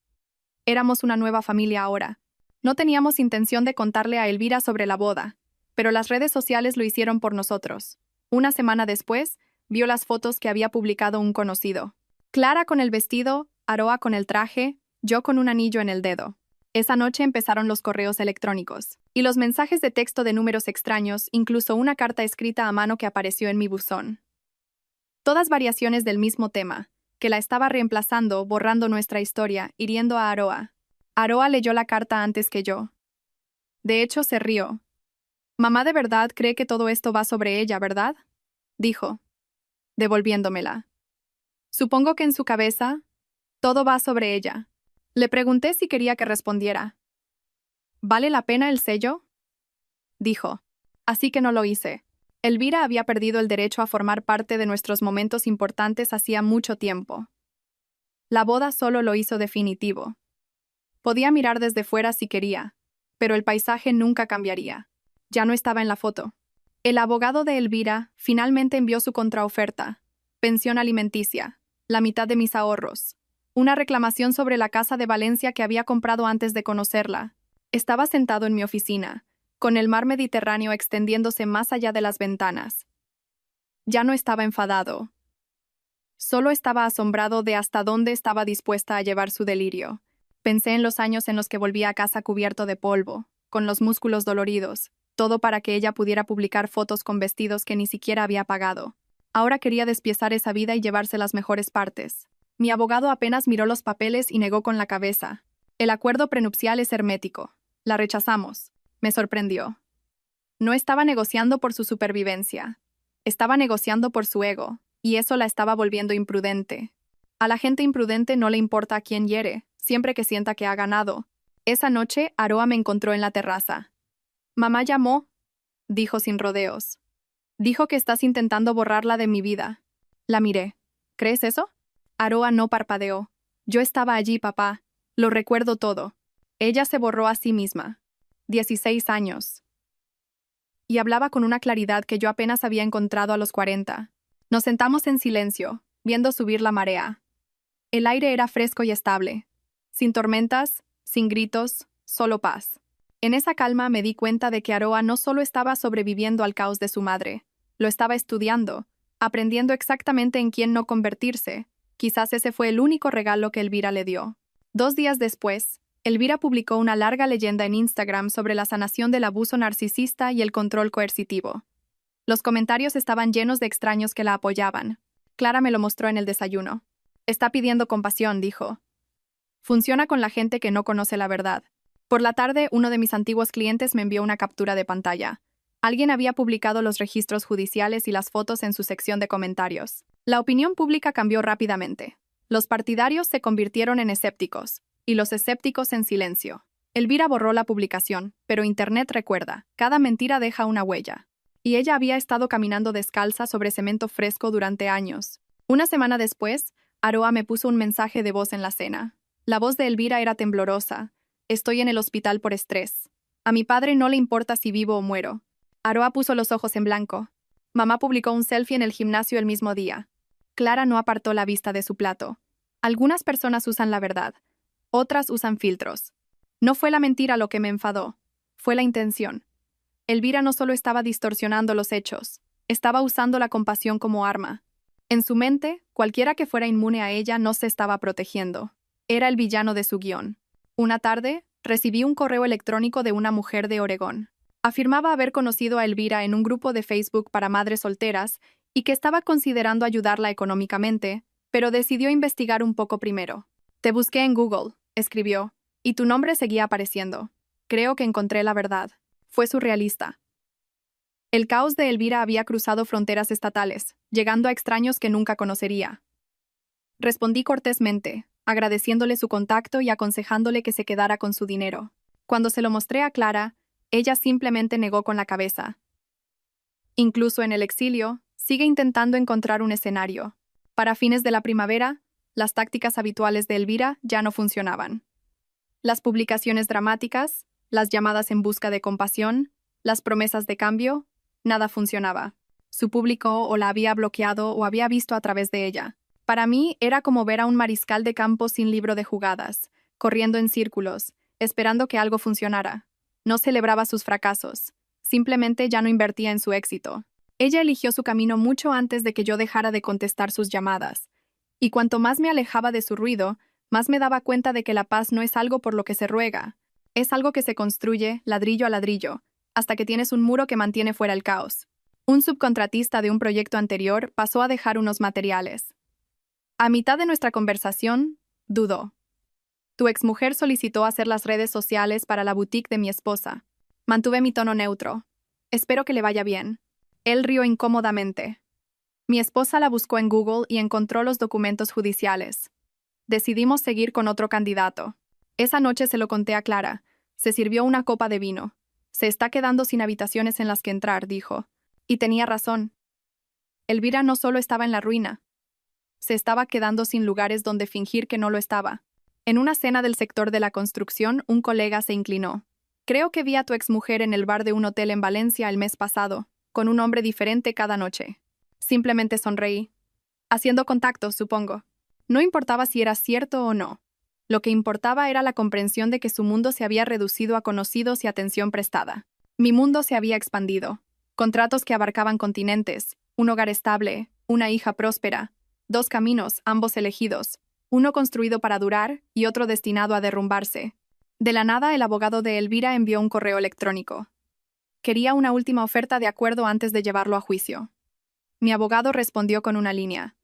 Éramos una nueva familia ahora. No teníamos intención de contarle a Elvira sobre la boda, pero las redes sociales lo hicieron por nosotros. Una semana después, vio las fotos que había publicado un conocido. Clara con el vestido, Aroa con el traje, yo con un anillo en el dedo. Esa noche empezaron los correos electrónicos y los mensajes de texto de números extraños, incluso una carta escrita a mano que apareció en mi buzón. Todas variaciones del mismo tema, que la estaba reemplazando, borrando nuestra historia, hiriendo a Aroa. Aroa leyó la carta antes que yo. De hecho, se rió. «Mamá de verdad cree que todo esto va sobre ella, ¿verdad?», dijo, devolviéndomela. «Supongo que en su cabeza, todo va sobre ella». Le pregunté si quería que respondiera. «¿Vale la pena el sello?», dijo. Así que no lo hice. Elvira había perdido el derecho a formar parte de nuestros momentos importantes hacía mucho tiempo. La boda solo lo hizo definitivo. Podía mirar desde fuera si quería, pero el paisaje nunca cambiaría. Ya no estaba en la foto. El abogado de Elvira finalmente envió su contraoferta: pensión alimenticia, la mitad de mis ahorros, una reclamación sobre la casa de Valencia que había comprado antes de conocerla. Estaba sentado en mi oficina, con el mar Mediterráneo extendiéndose más allá de las ventanas. Ya no estaba enfadado. Solo estaba asombrado de hasta dónde estaba dispuesta a llevar su delirio. Pensé en los años en los que volvía a casa cubierto de polvo, con los músculos doloridos, todo para que ella pudiera publicar fotos con vestidos que ni siquiera había pagado. Ahora quería despiezar esa vida y llevarse las mejores partes. Mi abogado apenas miró los papeles y negó con la cabeza. El acuerdo prenupcial es hermético. La rechazamos. Me sorprendió. No estaba negociando por su supervivencia. Estaba negociando por su ego, y eso la estaba volviendo imprudente. A la gente imprudente no le importa a quién hiere, siempre que sienta que ha ganado. Esa noche, Aroa me encontró en la terraza. Mamá llamó, dijo sin rodeos. Dijo que estás intentando borrarla de mi vida. La miré. ¿Crees eso? Aroa no parpadeó. Yo estaba allí, papá. Lo recuerdo todo. Ella se borró a sí misma. 16 años. Y hablaba con una claridad que yo apenas había encontrado a los 40. Nos sentamos en silencio, viendo subir la marea. El aire era fresco y estable. Sin tormentas, sin gritos, solo paz. En esa calma me di cuenta de que Aroa no solo estaba sobreviviendo al caos de su madre, lo estaba estudiando, aprendiendo exactamente en quién no convertirse. Quizás ese fue el único regalo que Elvira le dio. 2 días después, Elvira publicó una larga leyenda en Instagram sobre la sanación del abuso narcisista y el control coercitivo. Los comentarios estaban llenos de extraños que la apoyaban. Clara me lo mostró en el desayuno. Está pidiendo compasión, dijo. Funciona con la gente que no conoce la verdad. Por la tarde, uno de mis antiguos clientes me envió una captura de pantalla. Alguien había publicado los registros judiciales y las fotos en su sección de comentarios. La opinión pública cambió rápidamente. Los partidarios se convirtieron en escépticos, y los escépticos en silencio. Elvira borró la publicación, pero Internet recuerda, cada mentira deja una huella. Y ella había estado caminando descalza sobre cemento fresco durante años. Una semana después, Aroa me puso un mensaje de voz en la cena. La voz de Elvira era temblorosa. Estoy en el hospital por estrés. A mi padre no le importa si vivo o muero. Aroa puso los ojos en blanco. Mamá publicó un selfie en el gimnasio el mismo día. Clara no apartó la vista de su plato. Algunas personas usan la verdad. Otras usan filtros. No fue la mentira lo que me enfadó. Fue la intención. Elvira no solo estaba distorsionando los hechos, estaba usando la compasión como arma. En su mente, cualquiera que fuera inmune a ella no se estaba protegiendo. Era el villano de su guión. Una tarde, recibí un correo electrónico de una mujer de Oregón. Afirmaba haber conocido a Elvira en un grupo de Facebook para madres solteras y que estaba considerando ayudarla económicamente, pero decidió investigar un poco primero. Te busqué en Google, escribió, y tu nombre seguía apareciendo. Creo que encontré la verdad. Fue surrealista. El caos de Elvira había cruzado fronteras estatales, llegando a extraños que nunca conocería. Respondí cortésmente, agradeciéndole su contacto y aconsejándole que se quedara con su dinero. Cuando se lo mostré a Clara, ella simplemente negó con la cabeza. Incluso en el exilio, sigue intentando encontrar un escenario. Para fines de la primavera, las tácticas habituales de Elvira ya no funcionaban. Las publicaciones dramáticas, las llamadas en busca de compasión, las promesas de cambio, nada funcionaba. Su público o la había bloqueado o había visto a través de ella. Para mí era como ver a un mariscal de campo sin libro de jugadas, corriendo en círculos, esperando que algo funcionara. No celebraba sus fracasos, simplemente ya no invertía en su éxito. Ella eligió su camino mucho antes de que yo dejara de contestar sus llamadas. Y cuanto más me alejaba de su ruido, más me daba cuenta de que la paz no es algo por lo que se ruega. Es algo que se construye, ladrillo a ladrillo, hasta que tienes un muro que mantiene fuera el caos. Un subcontratista de un proyecto anterior pasó a dejar unos materiales. A mitad de nuestra conversación, dudó. Tu exmujer solicitó hacer las redes sociales para la boutique de mi esposa. Mantuve mi tono neutro. Espero que le vaya bien. Él rió incómodamente. Mi esposa la buscó en Google y encontró los documentos judiciales. Decidimos seguir con otro candidato. Esa noche se lo conté a Clara. Se sirvió una copa de vino. Se está quedando sin habitaciones en las que entrar, dijo. Y tenía razón. Elvira no solo estaba en la ruina. Se estaba quedando sin lugares donde fingir que no lo estaba. En una cena del sector de la construcción, un colega se inclinó. Creo que vi a tu exmujer en el bar de un hotel en Valencia el mes pasado, con un hombre diferente cada noche. Simplemente sonreí. Haciendo contactos, supongo. No importaba si era cierto o no. Lo que importaba era la comprensión de que su mundo se había reducido a conocidos y atención prestada. Mi mundo se había expandido. Contratos que abarcaban continentes, un hogar estable, una hija próspera, 2 caminos, ambos elegidos, uno construido para durar y otro destinado a derrumbarse. De la nada, el abogado de Elvira envió un correo electrónico. Quería una última oferta de acuerdo antes de llevarlo a juicio. Mi abogado respondió con una línea.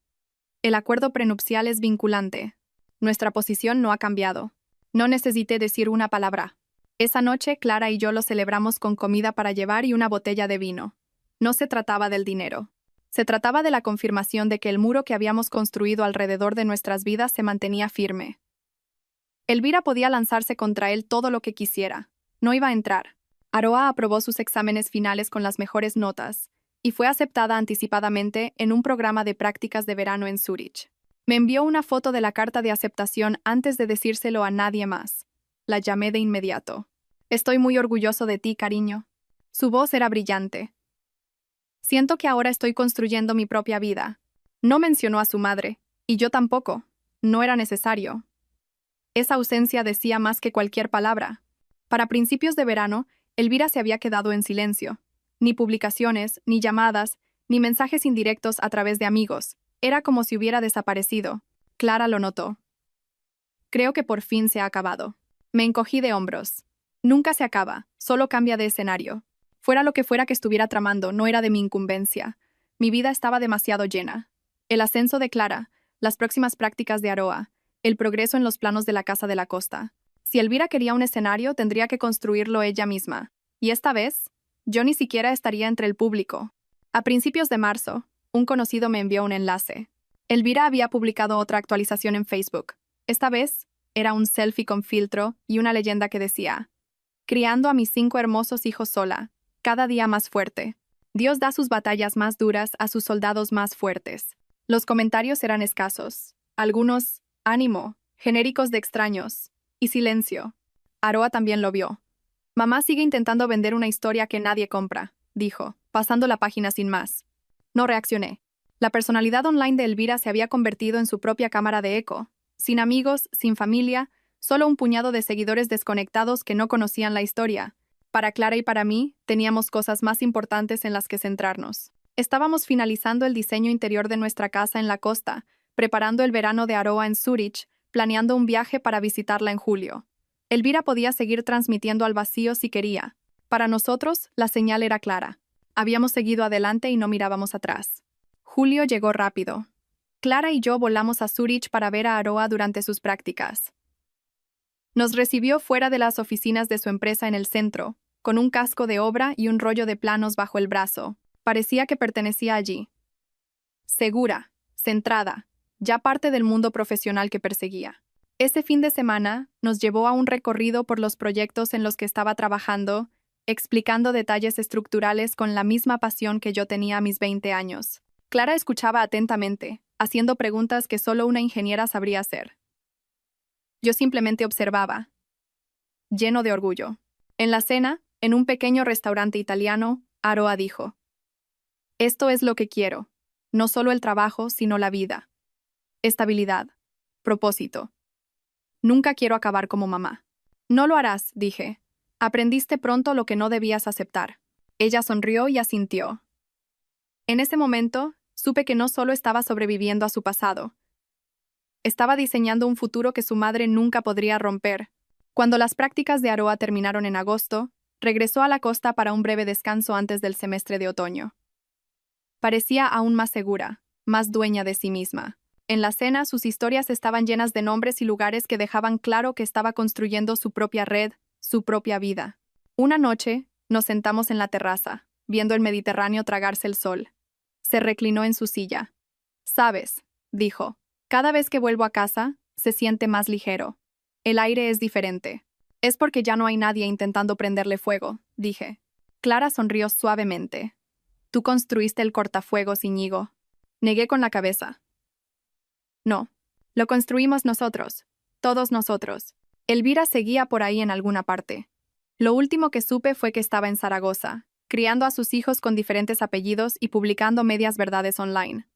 El acuerdo prenupcial es vinculante. Nuestra posición no ha cambiado. No necesité decir una palabra. Esa noche, Clara y yo lo celebramos con comida para llevar y una botella de vino. No se trataba del dinero. Se trataba de la confirmación de que el muro que habíamos construido alrededor de nuestras vidas se mantenía firme. Elvira podía lanzarse contra él todo lo que quisiera. No iba a entrar. Aroa aprobó sus exámenes finales con las mejores notas y fue aceptada anticipadamente en un programa de prácticas de verano en Zúrich. Me envió una foto de la carta de aceptación antes de decírselo a nadie más. La llamé de inmediato. Estoy muy orgulloso de ti, cariño. Su voz era brillante. Siento que ahora estoy construyendo mi propia vida. No mencionó a su madre, y yo tampoco. No era necesario. Esa ausencia decía más que cualquier palabra. Para principios de verano, Elvira se había quedado en silencio. Ni publicaciones, ni llamadas, ni mensajes indirectos a través de amigos. Era como si hubiera desaparecido. Clara lo notó. Creo que por fin se ha acabado. Me encogí de hombros. Nunca se acaba, solo cambia de escenario. Fuera lo que fuera que estuviera tramando, no era de mi incumbencia. Mi vida estaba demasiado llena. El ascenso de Clara, las próximas prácticas de Aroa, el progreso en los planos de la Casa de la Costa. Si Elvira quería un escenario, tendría que construirlo ella misma. Y esta vez, yo ni siquiera estaría entre el público. A principios de marzo, un conocido me envió un enlace. Elvira había publicado otra actualización en Facebook. Esta vez, era un selfie con filtro y una leyenda que decía: criando a mis 5 hermosos hijos sola, cada día más fuerte. Dios da sus batallas más duras a sus soldados más fuertes. Los comentarios eran escasos. Algunos, ánimo, genéricos de extraños, y silencio. Aroa también lo vio. Mamá sigue intentando vender una historia que nadie compra, dijo, pasando la página sin más. No reaccioné. La personalidad online de Elvira se había convertido en su propia cámara de eco. Sin amigos, sin familia, solo un puñado de seguidores desconectados que no conocían la historia. Para Clara y para mí, teníamos cosas más importantes en las que centrarnos. Estábamos finalizando el diseño interior de nuestra casa en la costa, preparando el verano de Aroa en Zúrich, planeando un viaje para visitarla en julio. Elvira podía seguir transmitiendo al vacío si quería. Para nosotros, la señal era clara. Habíamos seguido adelante y no mirábamos atrás. Julio llegó rápido. Clara y yo volamos a Zúrich para ver a Aroa durante sus prácticas. Nos recibió fuera de las oficinas de su empresa en el centro, con un casco de obra y un rollo de planos bajo el brazo. Parecía que pertenecía allí. Segura, centrada, ya parte del mundo profesional que perseguía. Ese fin de semana nos llevó a un recorrido por los proyectos en los que estaba trabajando, explicando detalles estructurales con la misma pasión que yo tenía a mis 20 años. Clara escuchaba atentamente, haciendo preguntas que solo una ingeniera sabría hacer. Yo simplemente observaba, lleno de orgullo. En la cena, en un pequeño restaurante italiano, Aroa dijo: esto es lo que quiero, no solo el trabajo, sino la vida. Estabilidad. Propósito. Nunca quiero acabar como mamá. No lo harás, dije. Aprendiste pronto lo que no debías aceptar. Ella sonrió y asintió. En ese momento, supe que no solo estaba sobreviviendo a su pasado. Estaba diseñando un futuro que su madre nunca podría romper. Cuando las prácticas de Aroa terminaron en agosto, regresó a la costa para un breve descanso antes del semestre de otoño. Parecía aún más segura, más dueña de sí misma. En la cena, sus historias estaban llenas de nombres y lugares que dejaban claro que estaba construyendo su propia red, su propia vida. Una noche, nos sentamos en la terraza, viendo el Mediterráneo tragarse el sol. Se reclinó en su silla. «Sabes», dijo, «cada vez que vuelvo a casa, se siente más ligero. El aire es diferente. Es porque ya no hay nadie intentando prenderle fuego», dije. Clara sonrió suavemente. «Tú construiste el cortafuegos, Íñigo». Negué con la cabeza. «No, lo construimos nosotros, todos nosotros». Elvira seguía por ahí en alguna parte. Lo último que supe fue que estaba en Zaragoza, criando a sus hijos con diferentes apellidos y publicando medias verdades online.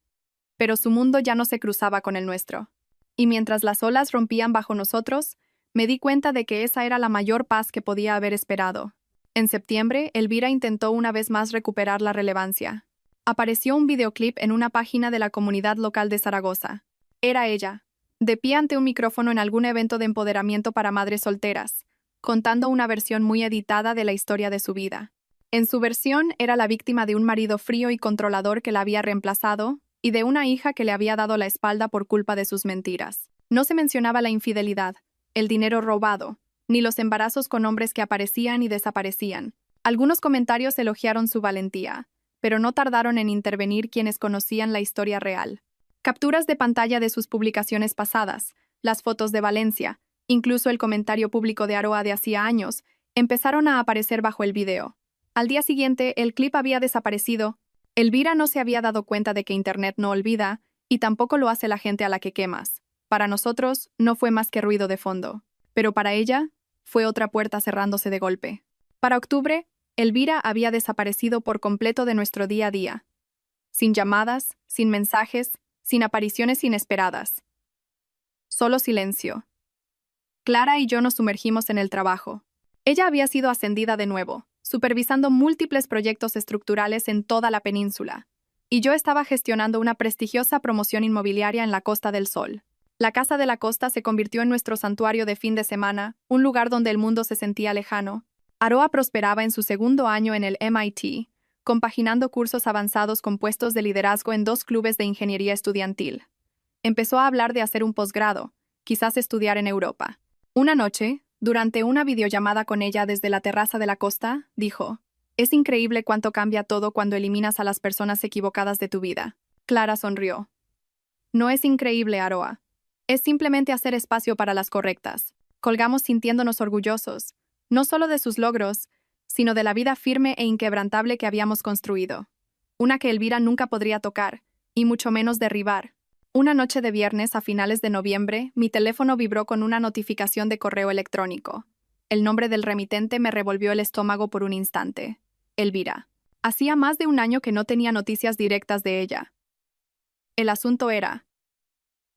Pero su mundo ya no se cruzaba con el nuestro. Y mientras las olas rompían bajo nosotros, me di cuenta de que esa era la mayor paz que podía haber esperado. En septiembre, Elvira intentó una vez más recuperar la relevancia. Apareció un videoclip en una página de la comunidad local de Zaragoza. Era ella, de pie ante un micrófono en algún evento de empoderamiento para madres solteras, contando una versión muy editada de la historia de su vida. En su versión, era la víctima de un marido frío y controlador que la había reemplazado y de una hija que le había dado la espalda por culpa de sus mentiras. No se mencionaba la infidelidad, el dinero robado, ni los embarazos con hombres que aparecían y desaparecían. Algunos comentarios elogiaron su valentía, pero no tardaron en intervenir quienes conocían la historia real. Capturas de pantalla de sus publicaciones pasadas, las fotos de Valencia, incluso el comentario público de Aroa de hacía años, empezaron a aparecer bajo el video. Al día siguiente, el clip había desaparecido. Elvira no se había dado cuenta de que Internet no olvida, y tampoco lo hace la gente a la que quemas. Para nosotros, no fue más que ruido de fondo. Pero para ella, fue otra puerta cerrándose de golpe. Para octubre, Elvira había desaparecido por completo de nuestro día a día. Sin llamadas, sin mensajes, sin apariciones inesperadas. Solo silencio. Clara y yo nos sumergimos en el trabajo. Ella había sido ascendida de nuevo, supervisando múltiples proyectos estructurales en toda la península, y yo estaba gestionando una prestigiosa promoción inmobiliaria en la Costa del Sol. La Casa de la Costa se convirtió en nuestro santuario de fin de semana, un lugar donde el mundo se sentía lejano. Aroa prosperaba en su segundo año en el MIT, compaginando cursos avanzados con puestos de liderazgo en 2 clubes de ingeniería estudiantil. Empezó a hablar de hacer un posgrado, quizás estudiar en Europa. Una noche, durante una videollamada con ella desde la terraza de la costa, dijo: «Es increíble cuánto cambia todo cuando eliminas a las personas equivocadas de tu vida». Clara sonrió. «No es increíble, Aroa. Es simplemente hacer espacio para las correctas». Colgamos sintiéndonos orgullosos, no solo de sus logros, sino de la vida firme e inquebrantable que habíamos construido. Una que Elvira nunca podría tocar, y mucho menos derribar. Una noche de viernes a finales de noviembre, mi teléfono vibró con una notificación de correo electrónico. El nombre del remitente me revolvió el estómago por un instante. Elvira. Hacía más de un año que no tenía noticias directas de ella. El asunto era: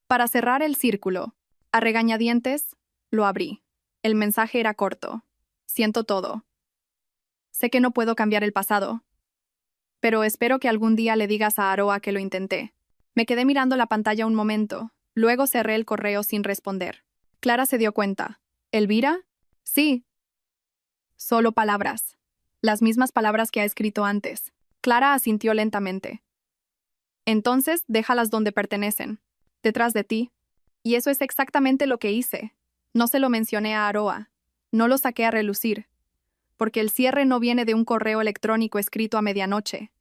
para cerrar el círculo, a regañadientes, lo abrí. El mensaje era corto. Siento todo. Sé que no puedo cambiar el pasado, pero espero que algún día le digas a Aroa que lo intenté. Me quedé mirando la pantalla un momento, luego cerré el correo sin responder. Clara se dio cuenta. ¿Elvira? Sí. Solo palabras. Las mismas palabras que ha escrito antes. Clara asintió lentamente. Entonces, déjalas donde pertenecen. Detrás de ti. Y eso es exactamente lo que hice. No se lo mencioné a Aroa. No lo saqué a relucir. Porque el cierre no viene de un correo electrónico escrito a medianoche.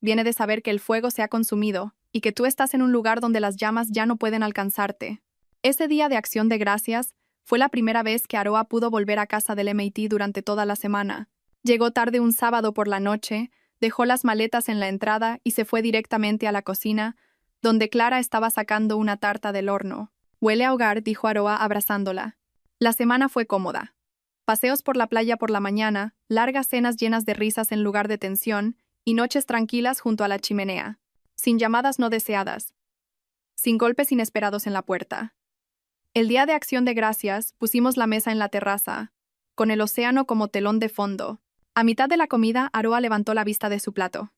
Viene de saber que el fuego se ha consumido y que tú estás en un lugar donde las llamas ya no pueden alcanzarte. Ese día de Acción de Gracias fue la primera vez que Aroa pudo volver a casa del MIT durante toda la semana. Llegó tarde un sábado por la noche, dejó las maletas en la entrada y se fue directamente a la cocina, donde Clara estaba sacando una tarta del horno. «Huele a hogar», dijo Aroa abrazándola. La semana fue cómoda. Paseos por la playa por la mañana, largas cenas llenas de risas en lugar de tensión, y noches tranquilas junto a la chimenea. Sin llamadas no deseadas. Sin golpes inesperados en la puerta. El día de Acción de Gracias pusimos la mesa en la terraza, con el océano como telón de fondo. A mitad de la comida, Aroa levantó la vista de su plato.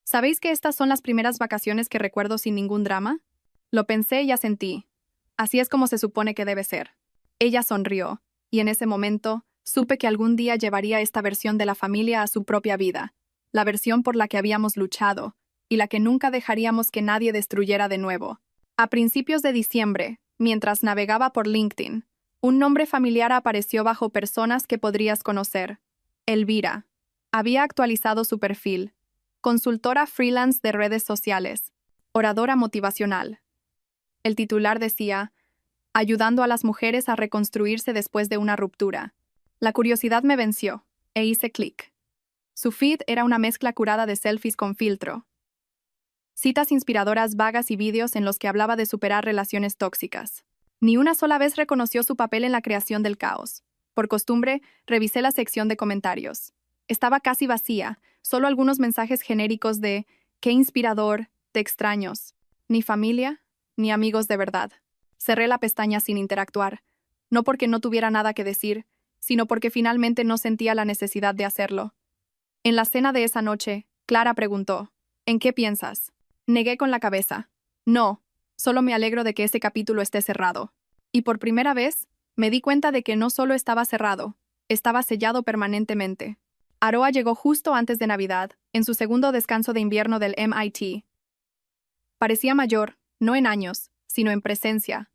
¿Sabéis que estas son las primeras vacaciones que recuerdo sin ningún drama? Lo pensé y asentí. Así es como se supone que debe ser. Ella sonrió, y en ese momento supe que algún día llevaría esta versión de la familia a su propia vida, la versión por la que habíamos luchado, y la que nunca dejaríamos que nadie destruyera de nuevo. A principios de diciembre, mientras navegaba por LinkedIn, un nombre familiar apareció bajo personas que podrías conocer. Elvira. Había actualizado su perfil. Consultora freelance de redes sociales. Oradora motivacional. El titular decía: ayudando a las mujeres a reconstruirse después de una ruptura. La curiosidad me venció, e hice clic. Su feed era una mezcla curada de selfies con filtro. Citas inspiradoras vagas y vídeos en los que hablaba de superar relaciones tóxicas. Ni una sola vez reconoció su papel en la creación del caos. Por costumbre, revisé la sección de comentarios. Estaba casi vacía, solo algunos mensajes genéricos de «qué inspirador», «te extraños». Ni familia, ni amigos de verdad. Cerré la pestaña sin interactuar, no porque no tuviera nada que decir, sino porque finalmente no sentía la necesidad de hacerlo. En la cena de esa noche, Clara preguntó: «¿En qué piensas?». Negué con la cabeza. No, solo me alegro de que ese capítulo esté cerrado. Y por primera vez, me di cuenta de que no solo estaba cerrado, estaba sellado permanentemente. Aroa llegó justo antes de Navidad, en su segundo descanso de invierno del MIT. Parecía mayor, no en años, sino en presencia.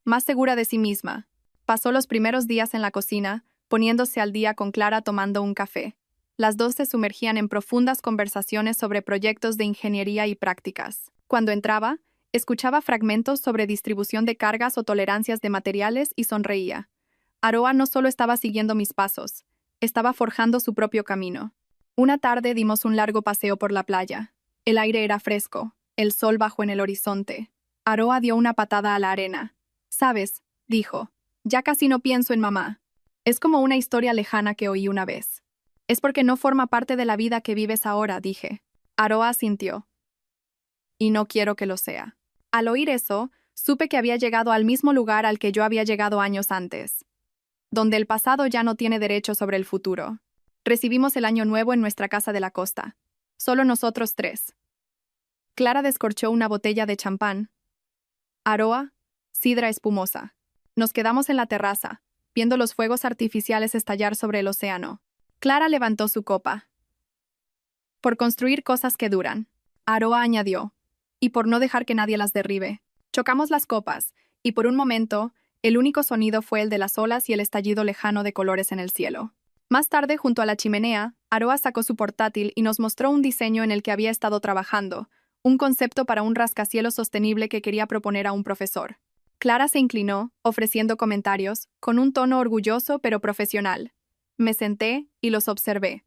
Más segura de sí misma. Pasó los primeros días en la cocina, poniéndose al día con Clara tomando un café. Las dos se sumergían en profundas conversaciones sobre proyectos de ingeniería y prácticas. Cuando entraba, escuchaba fragmentos sobre distribución de cargas o tolerancias de materiales y sonreía. Aroa no solo estaba siguiendo mis pasos, estaba forjando su propio camino. Una tarde dimos un largo paseo por la playa. El aire era fresco, el sol bajo en el horizonte. Aroa dio una patada a la arena. «¿Sabes?», dijo, «ya casi no pienso en mamá. Es como una historia lejana que oí una vez». «Es porque no forma parte de la vida que vives ahora», dije. Aroa asintió. «Y no quiero que lo sea». Al oír eso, supe que había llegado al mismo lugar al que yo había llegado años antes, donde el pasado ya no tiene derecho sobre el futuro. Recibimos el año nuevo en nuestra casa de la costa. Solo nosotros tres. Clara descorchó una botella de champán. Aroa, sidra espumosa. Nos quedamos en la terraza, viendo los fuegos artificiales estallar sobre el océano. Clara levantó su copa. «Por construir cosas que duran», Aroa añadió, «y por no dejar que nadie las derribe». Chocamos las copas, y por un momento, el único sonido fue el de las olas y el estallido lejano de colores en el cielo. Más tarde, junto a la chimenea, Aroa sacó su portátil y nos mostró un diseño en el que había estado trabajando, un concepto para un rascacielos sostenible que quería proponer a un profesor. Clara se inclinó, ofreciendo comentarios, con un tono orgulloso pero profesional. Me senté y los observé.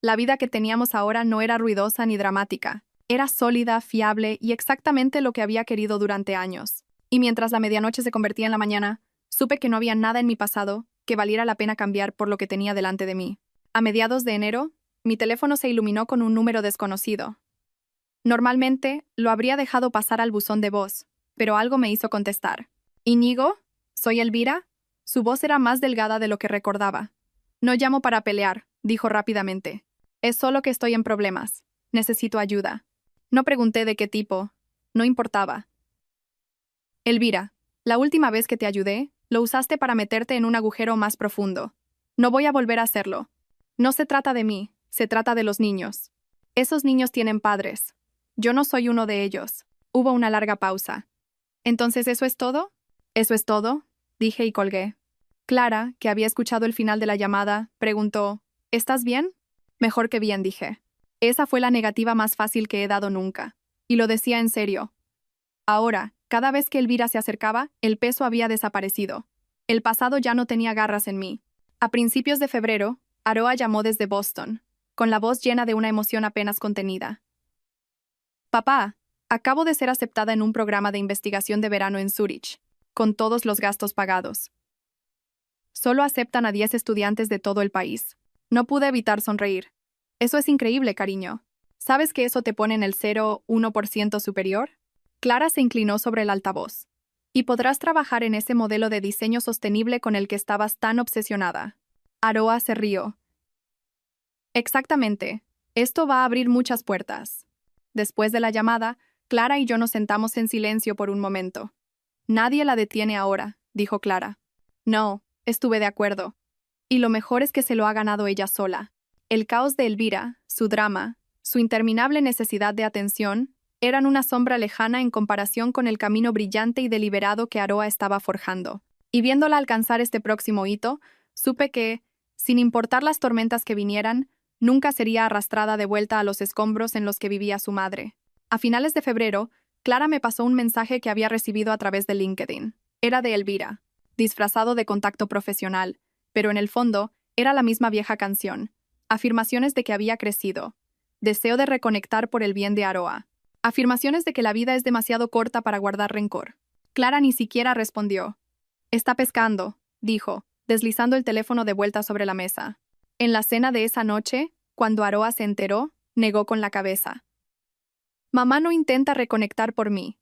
La vida que teníamos ahora no era ruidosa ni dramática. Era sólida, fiable y exactamente lo que había querido durante años. Y mientras la medianoche se convertía en la mañana, supe que no había nada en mi pasado que valiera la pena cambiar por lo que tenía delante de mí. A mediados de enero, mi teléfono se iluminó con un número desconocido. Normalmente, lo habría dejado pasar al buzón de voz, pero algo me hizo contestar. «¿Íñigo? ¿Soy Elvira?» Su voz era más delgada de lo que recordaba. «No llamo para pelear», dijo rápidamente. «Es solo que estoy en problemas. Necesito ayuda». No pregunté de qué tipo. No importaba. «Elvira, la última vez que te ayudé, lo usaste para meterte en un agujero más profundo. No voy a volver a hacerlo. No se trata de mí, se trata de los niños. Esos niños tienen padres. Yo no soy uno de ellos». Hubo una larga pausa. «¿Entonces eso es todo?» «¿Eso es todo?», dije y colgué. Clara, que había escuchado el final de la llamada, preguntó, «¿Estás bien?» «Mejor que bien», dije. Esa fue la negativa más fácil que he dado nunca. Y lo decía en serio. Ahora, cada vez que Elvira se acercaba, el peso había desaparecido. El pasado ya no tenía garras en mí. A principios de febrero, Aroa llamó desde Boston, con la voz llena de una emoción apenas contenida. «Papá, acabo de ser aceptada en un programa de investigación de verano en Zúrich, con todos los gastos pagados. Solo aceptan a 10 estudiantes de todo el país». No pude evitar sonreír. «Eso es increíble, cariño. ¿Sabes que eso te pone en el 0,1% superior?» Clara se inclinó sobre el altavoz. «Y podrás trabajar en ese modelo de diseño sostenible con el que estabas tan obsesionada». Aroa se rió. «Exactamente. Esto va a abrir muchas puertas». Después de la llamada, Clara y yo nos sentamos en silencio por un momento. «Nadie la detiene ahora», dijo Clara. «No», estuve de acuerdo. «Y lo mejor es que se lo ha ganado ella sola». El caos de Elvira, su drama, su interminable necesidad de atención, eran una sombra lejana en comparación con el camino brillante y deliberado que Aroa estaba forjando. Y viéndola alcanzar este próximo hito, supe que, sin importar las tormentas que vinieran, nunca sería arrastrada de vuelta a los escombros en los que vivía su madre. A finales de febrero, Clara me pasó un mensaje que había recibido a través de LinkedIn. Era de Elvira, disfrazado de contacto profesional, pero en el fondo era la misma vieja canción. Afirmaciones de que había crecido. Deseo de reconectar por el bien de Aroa. Afirmaciones de que la vida es demasiado corta para guardar rencor. Clara ni siquiera respondió. «Está pescando», dijo, deslizando el teléfono de vuelta sobre la mesa. En la cena de esa noche, cuando Aroa se enteró, negó con la cabeza. «Mamá no intenta reconectar por mí.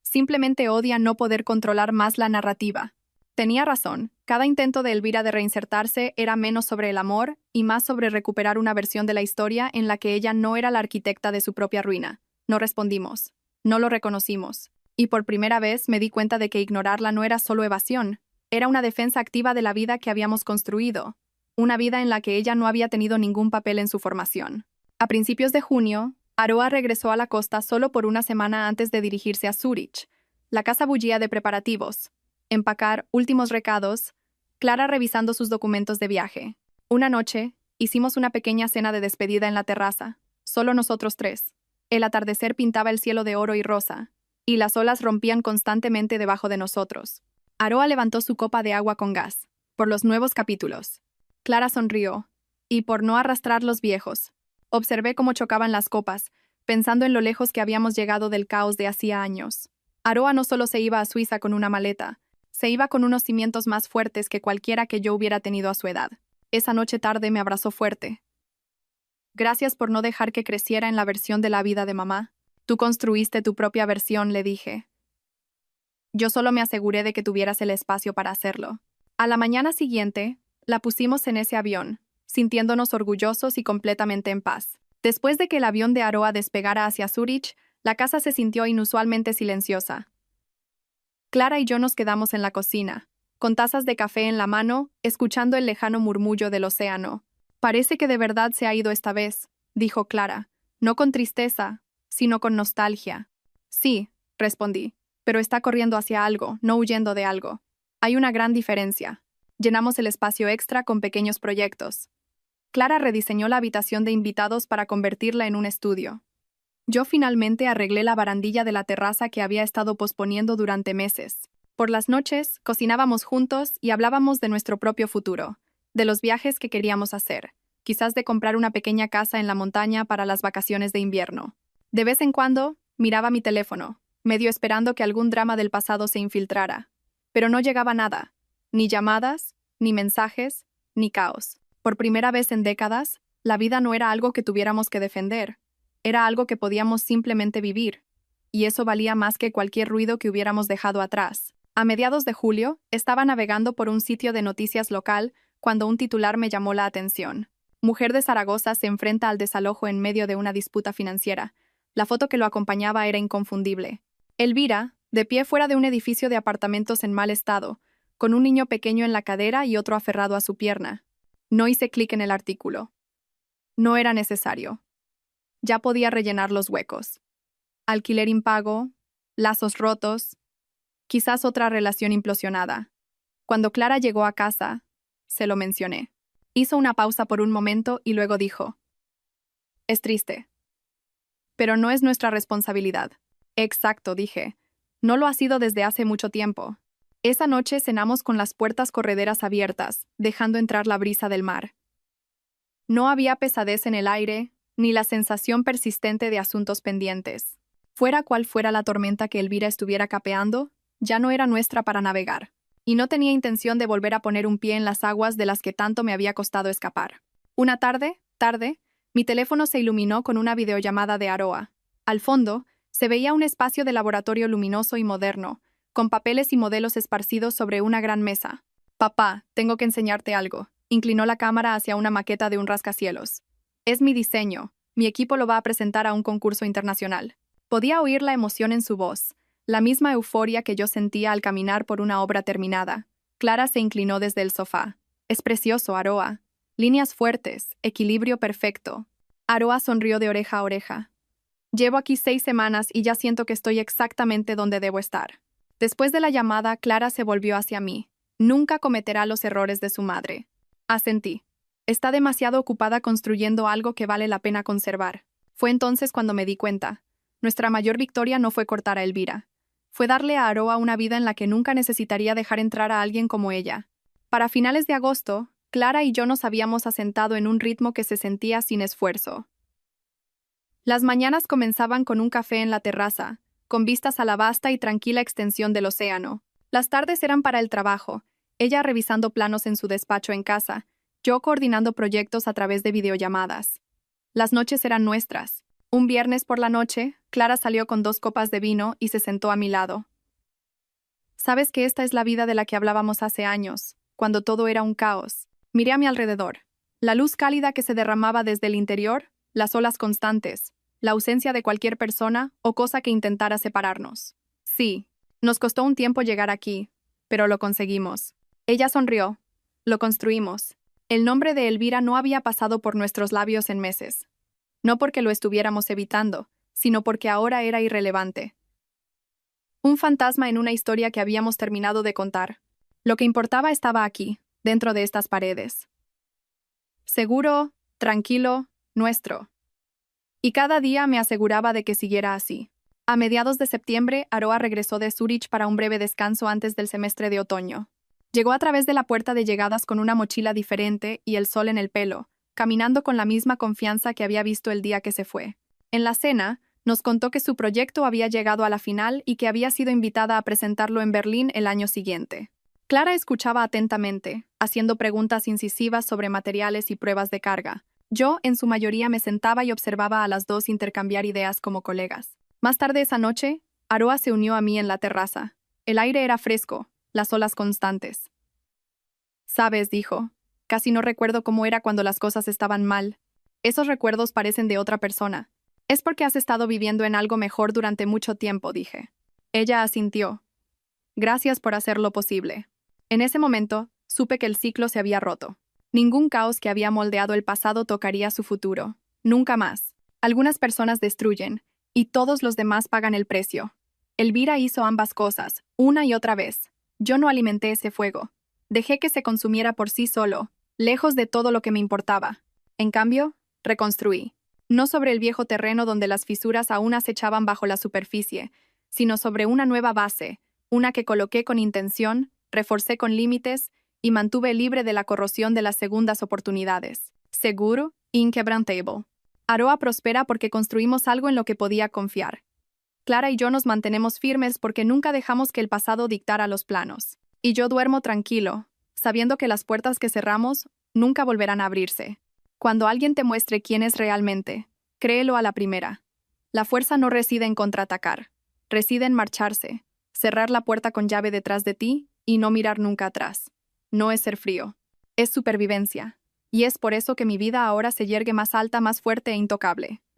Simplemente odia no poder controlar más la narrativa». Tenía razón, cada intento de Elvira de reinsertarse era menos sobre el amor y más sobre recuperar una versión de la historia en la que ella no era la arquitecta de su propia ruina. No respondimos, no lo reconocimos, y por primera vez me di cuenta de que ignorarla no era solo evasión, era una defensa activa de la vida que habíamos construido, una vida en la que ella no había tenido ningún papel en su formación. A principios de junio, Aroa regresó a la costa solo por una semana antes de dirigirse a Zúrich. La casa bullía de preparativos. Empacar, últimos recados, Clara revisando sus documentos de viaje. Una noche, hicimos una pequeña cena de despedida en la terraza, solo nosotros tres. El atardecer pintaba el cielo de oro y rosa, y las olas rompían constantemente debajo de nosotros. Aroa levantó su copa de agua con gas, por los nuevos capítulos. Clara sonrió, y por no arrastrar los viejos. Observé cómo chocaban las copas, pensando en lo lejos que habíamos llegado del caos de hacía años. Aroa no solo se iba a Suiza con una maleta, se iba con unos cimientos más fuertes que cualquiera que yo hubiera tenido a su edad. Esa noche tarde me abrazó fuerte. Gracias por no dejar que creciera en la versión de la vida de mamá. Tú construiste tu propia versión, le dije. Yo solo me aseguré de que tuvieras el espacio para hacerlo. A la mañana siguiente, la pusimos en ese avión, sintiéndonos orgullosos y completamente en paz. Después de que el avión de Aroa despegara hacia Zúrich, la casa se sintió inusualmente silenciosa. Clara y yo nos quedamos en la cocina, con tazas de café en la mano, escuchando el lejano murmullo del océano. Parece que de verdad se ha ido esta vez, dijo Clara, no con tristeza, sino con nostalgia. Sí, respondí, pero está corriendo hacia algo, no huyendo de algo. Hay una gran diferencia. Llenamos el espacio extra con pequeños proyectos. Clara rediseñó la habitación de invitados para convertirla en un estudio. Yo finalmente arreglé la barandilla de la terraza que había estado posponiendo durante meses. Por las noches, cocinábamos juntos y hablábamos de nuestro propio futuro, de los viajes que queríamos hacer, quizás de comprar una pequeña casa en la montaña para las vacaciones de invierno. De vez en cuando, miraba mi teléfono, medio esperando que algún drama del pasado se infiltrara. Pero no llegaba nada, ni llamadas, ni mensajes, ni caos. Por primera vez en décadas, la vida no era algo que tuviéramos que defender, era algo que podíamos simplemente vivir, y eso valía más que cualquier ruido que hubiéramos dejado atrás. A mediados de julio, estaba navegando por un sitio de noticias local cuando un titular me llamó la atención. Mujer de Zaragoza se enfrenta al desalojo en medio de una disputa financiera. La foto que lo acompañaba era inconfundible. Elvira, de pie fuera de un edificio de apartamentos en mal estado, con un niño pequeño en la cadera y otro aferrado a su pierna. No hice clic en el artículo. No era necesario. Ya podía rellenar los huecos. Alquiler impago, lazos rotos, quizás otra relación implosionada. Cuando Clara llegó a casa, se lo mencioné. Hizo una pausa por un momento y luego dijo: «Es triste. Pero no es nuestra responsabilidad». «Exacto», dije. «No lo ha sido desde hace mucho tiempo». Esa noche cenamos con las puertas correderas abiertas, dejando entrar la brisa del mar. No había pesadez en el aire, ni la sensación persistente de asuntos pendientes. Fuera cual fuera la tormenta que Elvira estuviera capeando, ya no era nuestra para navegar. Y no tenía intención de volver a poner un pie en las aguas de las que tanto me había costado escapar. Una tarde, mi teléfono se iluminó con una videollamada de Aroa. Al fondo, se veía un espacio de laboratorio luminoso y moderno, con papeles y modelos esparcidos sobre una gran mesa. «Papá, tengo que enseñarte algo». Inclinó la cámara hacia una maqueta de un rascacielos. «Es mi diseño. Mi equipo lo va a presentar a un concurso internacional». Podía oír la emoción en su voz, la misma euforia que yo sentía al caminar por una obra terminada. Clara se inclinó desde el sofá. «Es precioso, Aroa. Líneas fuertes, equilibrio perfecto». Aroa sonrió de oreja a oreja. «Llevo aquí 6 semanas y ya siento que estoy exactamente donde debo estar». Después de la llamada, Clara se volvió hacia mí. Nunca cometerá los errores de su madre. Asentí. Está demasiado ocupada construyendo algo que vale la pena conservar. Fue entonces cuando me di cuenta. Nuestra mayor victoria no fue cortar a Elvira. Fue darle a Aroa una vida en la que nunca necesitaría dejar entrar a alguien como ella. Para finales de agosto, Clara y yo nos habíamos asentado en un ritmo que se sentía sin esfuerzo. Las mañanas comenzaban con un café en la terraza, con vistas a la vasta y tranquila extensión del océano. Las tardes eran para el trabajo, ella revisando planos en su despacho en casa, yo coordinando proyectos a través de videollamadas. Las noches eran nuestras. Un viernes por la noche, Clara salió con 2 copas de vino y se sentó a mi lado. «Sabes que esta es la vida de la que hablábamos hace años, cuando todo era un caos». Miré a mi alrededor. La luz cálida que se derramaba desde el interior, las olas constantes, la ausencia de cualquier persona o cosa que intentara separarnos. Sí, nos costó un tiempo llegar aquí, pero lo conseguimos. Ella sonrió. Lo construimos. El nombre de Elvira no había pasado por nuestros labios en meses. no porque lo estuviéramos evitando, sino porque ahora era irrelevante. Un fantasma en una historia que habíamos terminado de contar. Lo que importaba estaba aquí, dentro de estas paredes. Seguro, tranquilo, nuestro. Y cada día me aseguraba de que siguiera así. A mediados de septiembre, Aroa regresó de Zúrich para un breve descanso antes del semestre de otoño. Llegó a través de la puerta de llegadas con una mochila diferente y el sol en el pelo, caminando con la misma confianza que había visto el día que se fue. En la cena, nos contó que su proyecto había llegado a la final y que había sido invitada a presentarlo en Berlín el año siguiente. Clara escuchaba atentamente, haciendo preguntas incisivas sobre materiales y pruebas de carga. Yo, en su mayoría, me sentaba y observaba a las dos intercambiar ideas como colegas. Más tarde esa noche, Aroa se unió a mí en la terraza. El aire era fresco, las olas constantes. «Sabes», dijo, «casi no recuerdo cómo era cuando las cosas estaban mal. Esos recuerdos parecen de otra persona. Es porque has estado viviendo en algo mejor durante mucho tiempo», dije. Ella asintió. «Gracias por hacerlo posible». En ese momento, supe que el ciclo se había roto. Ningún caos que había moldeado el pasado tocaría su futuro. Nunca más. Algunas personas destruyen, y todos los demás pagan el precio. Elvira hizo ambas cosas, una y otra vez. Yo no alimenté ese fuego. Dejé que se consumiera por sí solo, lejos de todo lo que me importaba. En cambio, reconstruí. No sobre el viejo terreno donde las fisuras aún acechaban bajo la superficie, sino sobre una nueva base, una que coloqué con intención, reforcé con límites y mantuve libre de la corrosión de las segundas oportunidades. Seguro, inquebrantable. Aroa prospera porque construimos algo en lo que podía confiar. Clara y yo nos mantenemos firmes porque nunca dejamos que el pasado dictara los planos. Y yo duermo tranquilo, sabiendo que las puertas que cerramos nunca volverán a abrirse. Cuando alguien te muestre quién es realmente, créelo a la primera. La fuerza no reside en contraatacar, reside en marcharse, cerrar la puerta con llave detrás de ti y no mirar nunca atrás. No es ser frío, es supervivencia. Y es por eso que mi vida ahora se yergue más alta, más fuerte e intocable.